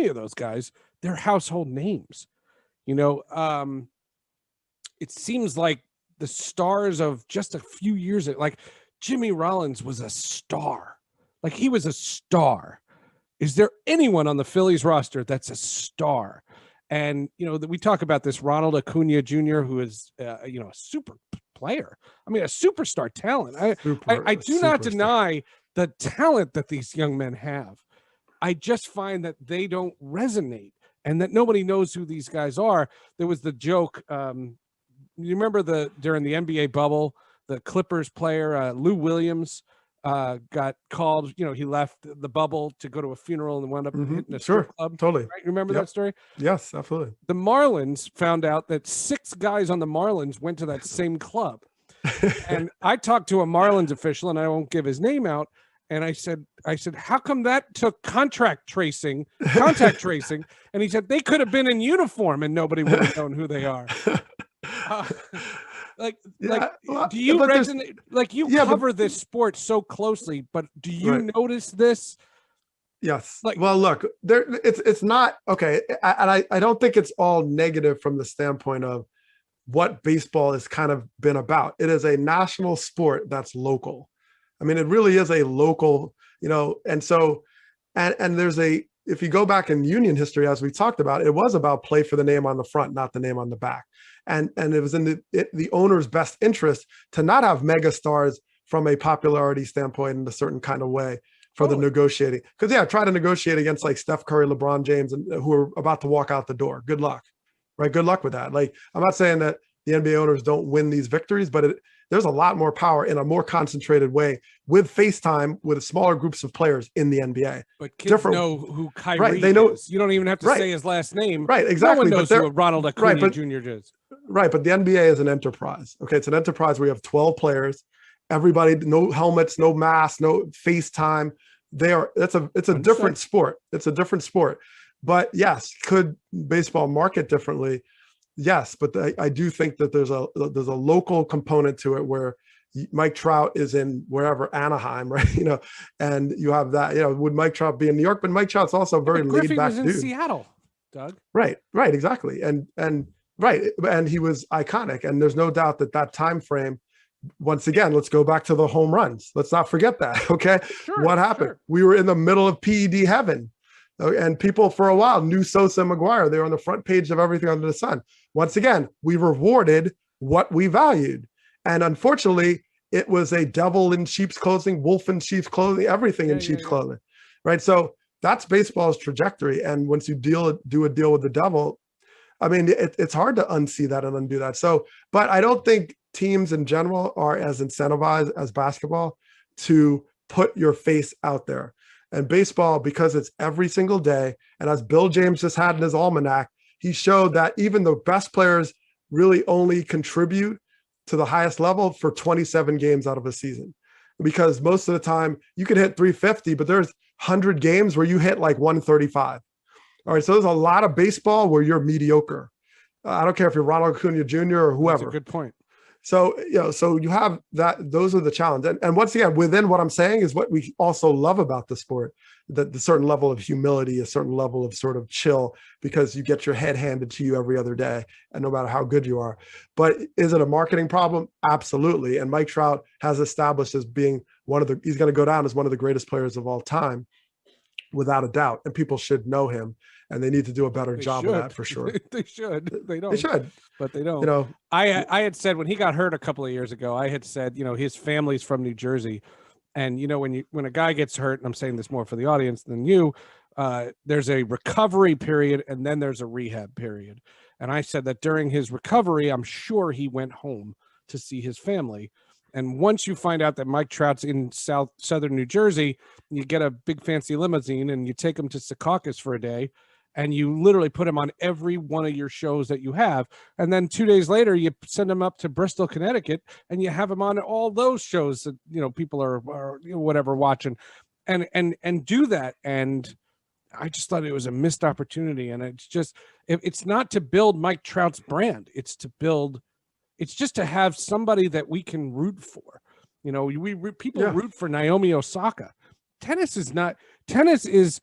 of those guys, they're household names. It seems like the stars of just a few years, like Jimmy Rollins was a star. Like, he was a star. Is there anyone on the Phillies roster that's a star? And, we talk about this Ronald Acuna Jr., who is, a super player. I mean, a superstar talent. I do not deny the talent that these young men have. I just find that they don't resonate and that nobody knows who these guys are. There was the joke. You remember during the NBA bubble, the Clippers player, Lou Williams, got called, he left the bubble to go to a funeral and wound up hitting a strip club. Totally. Right? Remember that story? Yes, absolutely. The Marlins found out that 6 guys on the Marlins went to that same club. And I talked to a Marlins official, and I won't give his name out. And I said, how come that took contact tracing? And he said, they could have been in uniform and nobody would have known who they are. Do you resonate? Like, you cover this sport so closely, but do you notice this? Yes. Well, look, it's not okay. And I don't think it's all negative from the standpoint of what baseball has kind of been about. It is a national sport that's local. I mean, it really is a local, and so, and there's if you go back in union history, as we talked about, it was about play for the name on the front, not the name on the back. And it was in the owner's best interest to not have mega stars from a popularity standpoint in a certain kind of way for the negotiating. Because try to negotiate against like Steph Curry, LeBron James, and who are about to walk out the door. Good luck, right? Good luck with that. Like, I'm not saying that the NBA owners don't win these victories, but there's a lot more power in a more concentrated way with FaceTime with smaller groups of players in the NBA. But kids know who Kyrie they know, is. You don't even have to say his last name. Right, exactly. No one knows who Ronald Acuna Jr. is. Right, but the NBA is an enterprise. Okay, it's an enterprise where you have 12 players, everybody, no helmets, no masks, no FaceTime. It's a different sport. It's a different sport. But yes, could baseball market differently? Yes, but I do think that there's a local component to it where Mike Trout is in wherever, Anaheim, right? And you have that. Would Mike Trout be in New York? But Mike Trout's also a very laid back dude. Was in Seattle, Doug. Right, exactly, and he was iconic, and there's no doubt that time frame once again, let's go back to the home runs. Let's not forget that. Okay. Sure, what happened? Sure. We were in the middle of PED heaven. And people for a while knew Sosa and McGuire. They were on the front page of everything under the sun. Once again, we rewarded what we valued. And unfortunately, it was a devil in sheep's clothing, wolf in sheep's clothing, everything in sheep's clothing. Right. So that's baseball's trajectory. And once you do a deal with the devil, I mean, it's hard to unsee that and undo that. So, but I don't think teams in general are as incentivized as basketball to put your face out there. And baseball, because it's every single day, and as Bill James just had in his almanac, he showed that even the best players really only contribute to the highest level for 27 games out of a season. Because most of the time you can hit 350, but there's 100 games where you hit like 135. All right, so there's a lot of baseball where you're mediocre. I don't care if you're Ronald Acuna Jr. or whoever. That's a good point. So, so you have that, those are the challenges. And once again, within what I'm saying is what we also love about the sport, that the certain level of humility, a certain level of sort of chill, because you get your head handed to you every other day, and no matter how good you are. But is it a marketing problem? Absolutely. And Mike Trout has established as being he's going to go down as one of the greatest players of all time, without a doubt. And people should know him. And they need to do a better job of that for sure. They should. They don't. They should, but they don't. You know, I had said when he got hurt a couple of years ago, I had said, his family's from New Jersey, and when a guy gets hurt, and I'm saying this more for the audience than you, there's a recovery period and then there's a rehab period. And I said that during his recovery, I'm sure he went home to see his family. And once you find out that Mike Trout's in southern New Jersey, you get a big fancy limousine and you take him to Secaucus for a day. And you literally put him on every one of your shows that you have. And then 2 days later, you send him up to Bristol, Connecticut, and you have him on all those shows that, people are whatever watching and do that. And I just thought it was a missed opportunity. And it's not to build Mike Trout's brand. It's just to have somebody that we can root for. People root for Naomi Osaka. Tennis is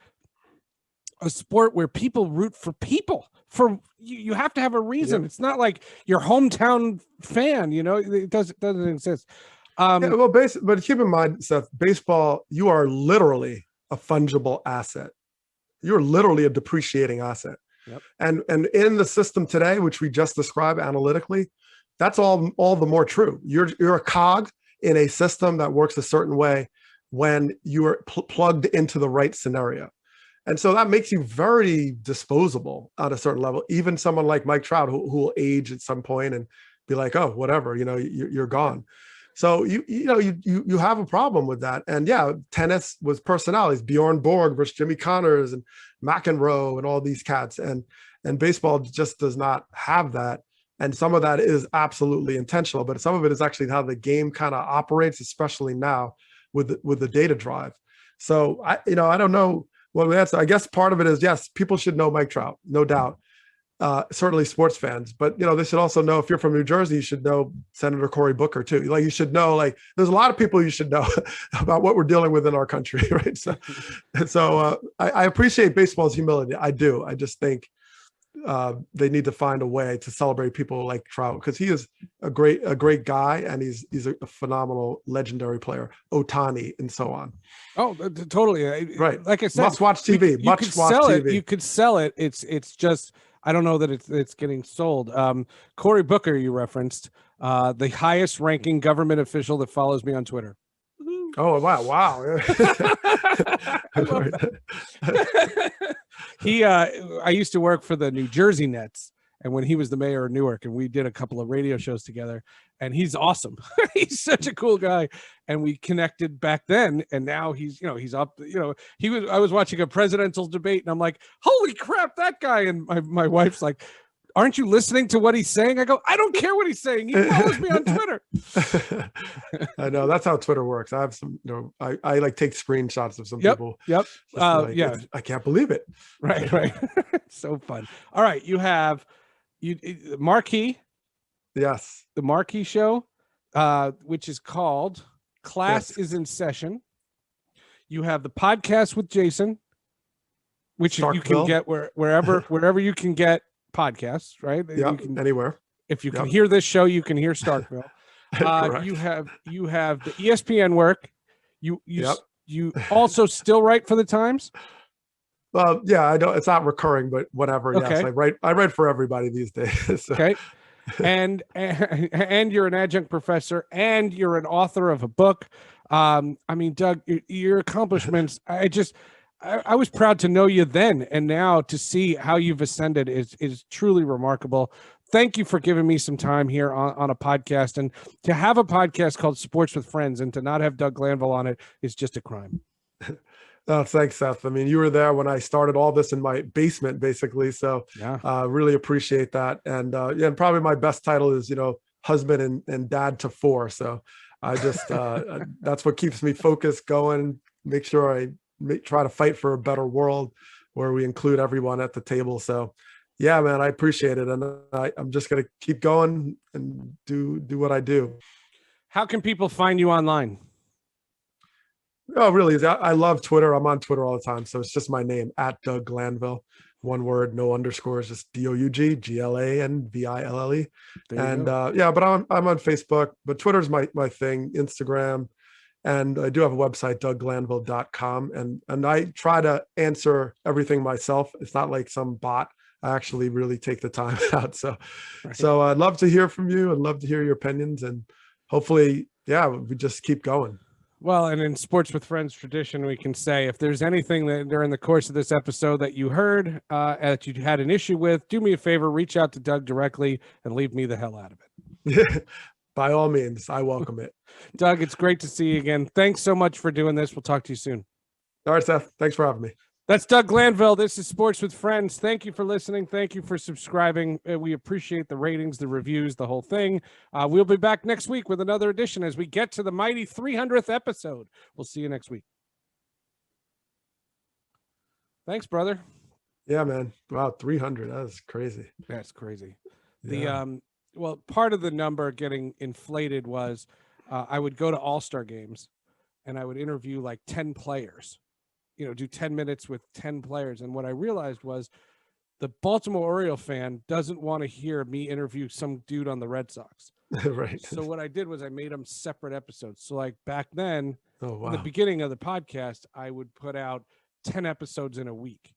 a sport where people root for people. For you have to have a reason. It's not like your hometown fan, it doesn't exist. But keep in mind, Seth, baseball, you are literally a fungible asset. You're literally a depreciating asset. Yep. And in the system today, which we just described analytically, that's all the more true. You're a cog in a system that works a certain way when you are plugged into the right scenario. And so that makes you very disposable at a certain level. Even someone like Mike Trout, who will age at some point and be like, oh, whatever, you're gone. So you have a problem with that. And tennis was personalities, Bjorn Borg versus Jimmy Connors and McEnroe and all these cats. And baseball just does not have that. And some of that is absolutely intentional, but some of it is actually how the game kind of operates, especially now with the data drive. So I don't know. Well, I guess part of it is, yes, people should know Mike Trout, no doubt. Certainly sports fans, but they should also know, if you're from New Jersey, you should know Senator Cory Booker too. Like, you should know, there's a lot of people you should know about what we're dealing with in our country, right? So I appreciate baseball's humility. I do. I just think they need to find a way to celebrate people like Trout, because he is a great guy, and he's a phenomenal, legendary player. Ohtani and so on. Oh, totally. Right. Like I said, must watch TV. You could sell it. It's just, I don't know that it's getting sold. Cory Booker, you referenced, the highest ranking government official that follows me on Twitter. Oh, wow. I used to work for the New Jersey Nets, and when he was the mayor of Newark, and we did a couple of radio shows together, and he's awesome. He's such a cool guy. And we connected back then, and now he's up, I was watching a presidential debate, and I'm like, holy crap, that guy. And my wife's like, aren't you listening to what he's saying? I go, I don't care what he's saying. He follows me on Twitter. I know, that's how Twitter works. I have some, I like take screenshots of some people. Yep. I can't believe it. Right. So fun. All right. You have Marquee. Yes. The Marquee Show, which is called Class is in Session. You have the podcast with Jason, which you can get wherever you can get podcasts, right? Yeah, anywhere. If you can hear this show, you can hear Starkville. You have the ESPN work. You Yep. you also still write for the Times? Well, yeah, I don't. It's not recurring, but whatever. Okay. Yes, I write for everybody these days. So. Okay. And you're an adjunct professor, and you're an author of a book. I mean, Doug, your accomplishments. I was proud to know you then, and now to see how you've ascended is truly remarkable. Thank you for giving me some time here on a podcast, and to have a podcast called Sports with Friends and to not have Doug Glanville on it is just a crime. Oh, thanks, Seth. I mean, you were there when I started all this in my basement, basically. So Yeah. really appreciate that. And and probably my best title is, husband and dad to four. So I just, that's what keeps me focused, going, make sure I try to fight for a better world where we include everyone at the table. So yeah, man, I appreciate it. And I'm just going to keep going and do what I do. How can people find you online? Oh, really? I love Twitter. I'm on Twitter all the time. So it's just my name, at Doug Glanville. One word, no underscores, just DougGlanville. And but I'm on Facebook, but Twitter's my thing, Instagram. And I do have a website, DougGlanville.com. And I try to answer everything myself. It's not like some bot. I actually really take the time out. So I'd love to hear from you. I'd love to hear your opinions. And hopefully, we just keep going. Well, and in Sports with Friends tradition, we can say if there's anything that during the course of this episode that you heard that you had an issue with, do me a favor, reach out to Doug directly and leave me the hell out of it. By all means, I welcome it. Doug, it's great to see you again. Thanks so much for doing this. We'll talk to you soon. All right, Seth. Thanks for having me. That's Doug Glanville. This is Sports with Friends. Thank you for listening. Thank you for subscribing. We appreciate the ratings, the reviews, the whole thing. We'll be back next week with another edition as we get to the mighty 300th episode. We'll see you next week. Thanks, brother. Yeah, man. Wow, 300. That is crazy. That's crazy. Yeah. Well, part of the number getting inflated was I would go to all-star games and I would interview like 10 players. Do 10 minutes with 10 players. And what I realized was the Baltimore Oriole fan doesn't want to hear me interview some dude on the Red Sox. Right. So what I did was I made them separate episodes. So like back then, in the beginning of the podcast, I would put out 10 episodes in a week.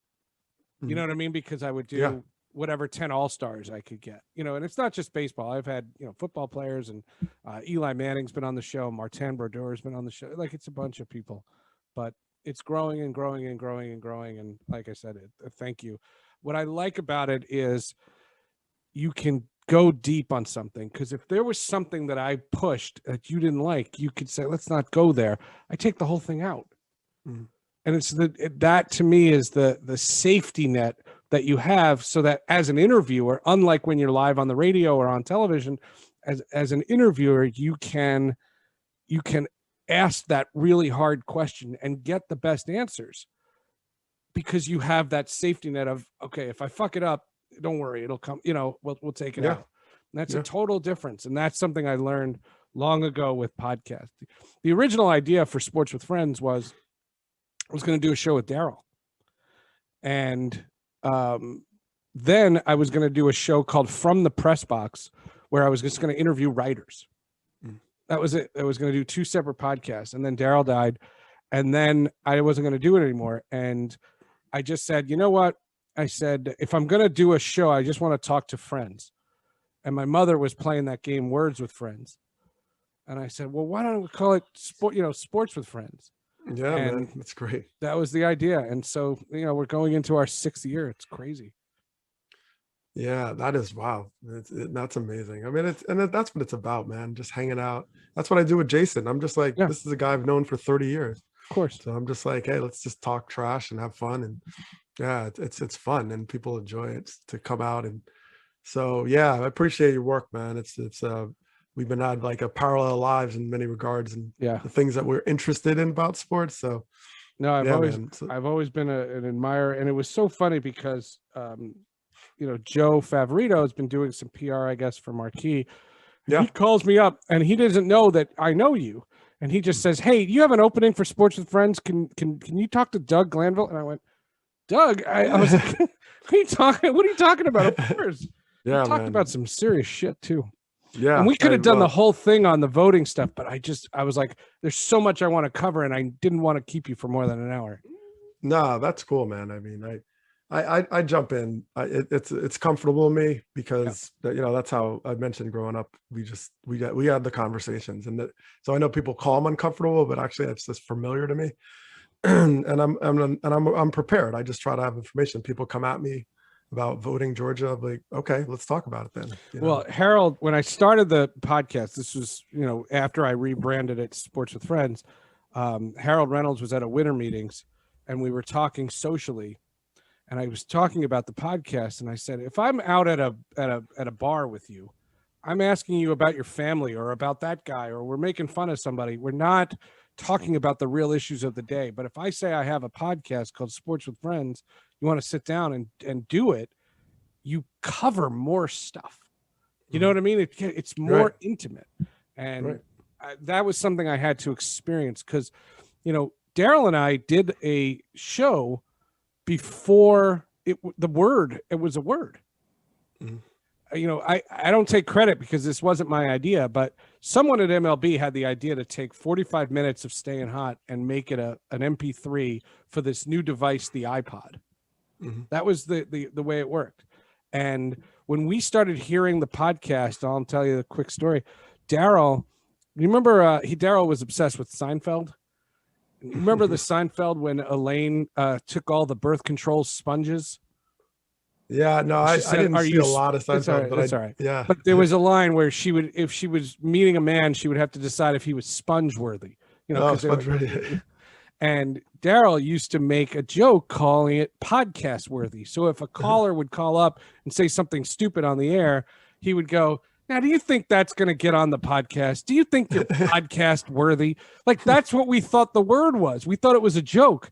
You know what I mean? Because I would do whatever 10 all-stars I could get, and it's not just baseball. I've had, football players, and Eli Manning's been on the show. Martin Brodeur has been on the show. Like, it's a bunch of people, but it's growing and growing and growing and growing. And like I said, thank you. What I like about it is you can go deep on something, because if there was something that I pushed that you didn't like, you could say, let's not go there. I take the whole thing out. And it's that to me is the safety net that you have, so that as an interviewer, unlike when you're live on the radio or on television, as an interviewer, you can ask that really hard question and get the best answers, because you have that safety net of, okay, if I fuck it up, don't worry, it'll come, we'll take it out. And that's a total difference. And that's something I learned long ago with podcasting. The original idea for Sports with Friends was I was going to do a show with Daryl. And then I was going to do a show called From the Press Box, where I was just going to interview writers. That was it. I was going to do 2 separate podcasts, and then Daryl died, and then I wasn't going to do it anymore. And I just said, you know what? I said, if I'm going to do a show, I just want to talk to friends. And my mother was playing that game Words with Friends. And I said, well, why don't we call it Sports with Friends? Yeah, man, that's great. That was the idea. And so, we're going into our 6th year. It's crazy. Yeah, that is, wow. That's amazing. I mean, that's what it's about, man. Just hanging out. That's what I do with Jason. I'm just like, this is a guy I've known for 30 years. Of course. So I'm just like, hey, let's just talk trash and have fun. And yeah, it's fun, and people enjoy it to come out. And so, yeah, I appreciate your work, man. We've been had like a parallel lives in many regards, and the things that we're interested in about sports. So no, I've always been an admirer. And it was so funny because, Joe Favorito has been doing some PR, I guess, for Marquee. He calls me up, and he doesn't know that I know you. And he just says, hey, do you have an opening for Sports with Friends? Can you talk to Doug Glanville? And I went, Doug, I was like, what are you talking about? Of course. Yeah, we talked about some serious shit too. Yeah. And we could have done the whole thing on the voting stuff, but I was like, there's so much I want to cover, and I didn't want to keep you for more than an hour. No, that's cool, man. I mean, I jump in. It's comfortable to me because that's how I mentioned growing up. We had the conversations, and so I know people call them uncomfortable, but actually it's just familiar to me. and I'm prepared. I just try to have information. People come at me about voting Georgia. I'm like, okay, let's talk about it then. Well, Harold, when I started the podcast, this was, after I rebranded it Sports with Friends, Harold Reynolds was at a winter meetings and we were talking socially, and I was talking about the podcast, and I said, if I'm out at a bar with you, I'm asking you about your family or about that guy, or we're making fun of somebody. We're not talking about the real issues of the day. But if I say I have a podcast called Sports with Friends, you want to sit down and do it, you cover more stuff. You know what I mean? It's more intimate. And that was something I had to experience because, Daryl and I did a show before it was a word. Mm-hmm. I don't take credit because this wasn't my idea, but someone at MLB had the idea to take 45 minutes of Staying Hot and make it an MP3 for this new device, the iPod. Mm-hmm. That was the way it worked. And when we started hearing the podcast, I'll tell you a quick story. Daryl, you remember Daryl was obsessed with Seinfeld? You remember the Seinfeld when Elaine took all the birth control sponges? Yeah, no, I didn't see a lot of Seinfeld, but that's all right. Yeah, but there was a line where if she was meeting a man, she would have to decide if he was sponge worthy. And Daryl used to make a joke calling it podcast worthy. So if a caller would call up and say something stupid on the air, he would go, now, do you think that's going to get on the podcast? Do you think you're podcast worthy? Like, that's what we thought the word was. We thought it was a joke.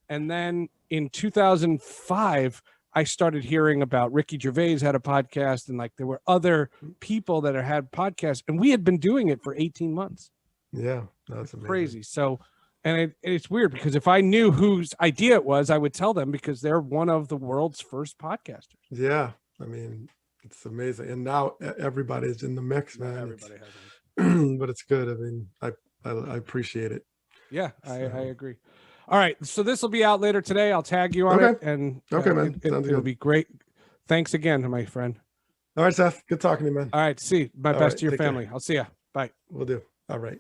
And then in 2005, I started hearing about Ricky Gervais had a podcast, and like there were other people that had podcasts, and we had been doing it for 18 months. Yeah, that's amazing. Crazy. So, and it's weird because if I knew whose idea it was, I would tell them because they're one of the world's first podcasters. Yeah, I mean, it's amazing, and now everybody's in the mix, man. Everybody has, but it's good. I mean, I appreciate it. Yeah, so. I agree. All right, so this will be out later today. I'll tag you on it, and man, it'll be great. Thanks again, my friend. All right, Seth. Good talking to you, man. All right, see. My best to your family. Care. I'll see you. Bye. Will do. All right.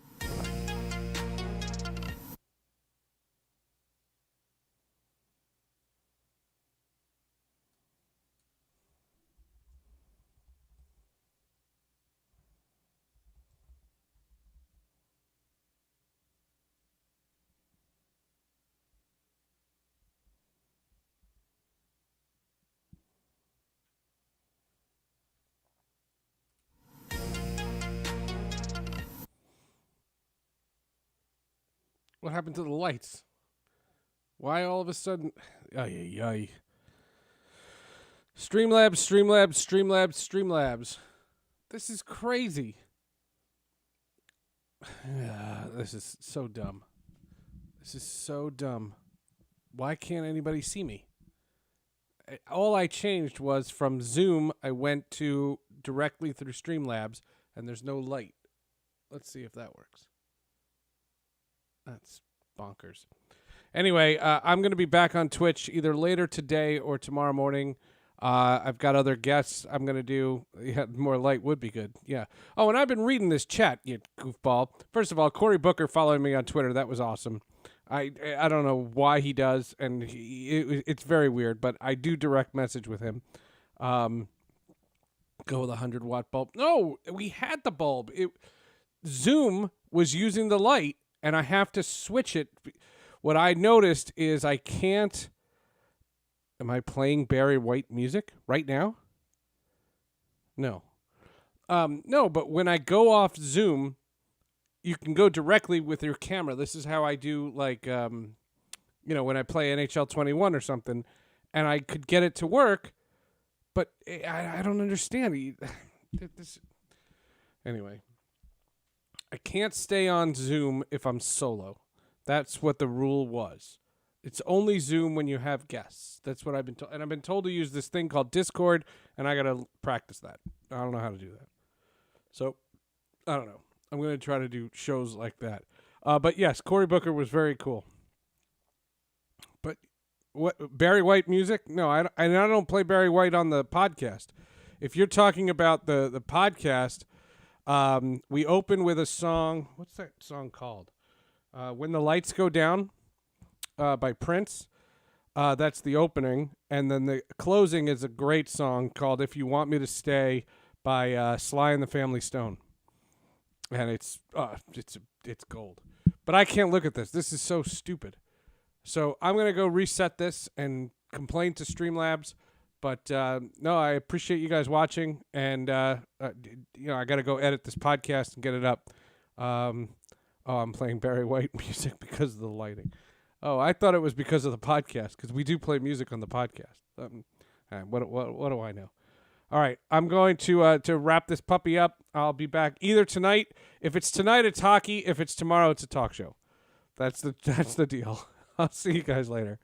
What happened to the lights? Why all of a sudden? Ay. Streamlabs. This is crazy. This is so dumb. Why can't anybody see me? All I changed was from Zoom, I went to directly through Streamlabs, and there's no light. Let's see if that works. That's bonkers. Anyway, I'm going to be back on Twitch either later today or tomorrow morning. I've got other guests I'm going to do. Yeah, more light would be good. Yeah. Oh, and I've been reading this chat, you goofball. First of all, Cory Booker followed me on Twitter. That was awesome. I don't know why he does, and it's very weird, but I do direct message with him. Go with a 100-watt bulb. No, we had the bulb. Zoom was using the light, and I have to switch it. What I noticed is I can't. Am I playing Barry White music right now? No. No, but when I go off Zoom, you can go directly with your camera. This is how I do, like, when I play NHL 21 or something, and I could get it to work, but I don't understand. Anyway. I can't stay on Zoom if I'm solo. That's what the rule was. It's only Zoom when you have guests. That's what I've been told. And I've been told to use this thing called Discord, and I got to practice that. I don't know how to do that. So I don't know. I'm going to try to do shows like that. But yes, Cory Booker was very cool. But what Barry White music? No, I don't play Barry White on the podcast. If you're talking about the podcast, we open with a song. What's that song called? When the Lights Go Down by Prince. That's the opening. And then the closing is a great song called If You Want Me to Stay by Sly and the Family Stone. And it's gold. But I can't look at this. This is so stupid. So I'm going to go reset this and complain to Streamlabs. But no, I appreciate you guys watching. And, I got to go edit this podcast and get it up. I'm playing Barry White music because of the lighting. Oh, I thought it was because of the podcast, because we do play music on the podcast. What do I know? All right, I'm going to wrap this puppy up. I'll be back either tonight. If it's tonight, it's hockey. If it's tomorrow, it's a talk show. That's the deal. I'll see you guys later.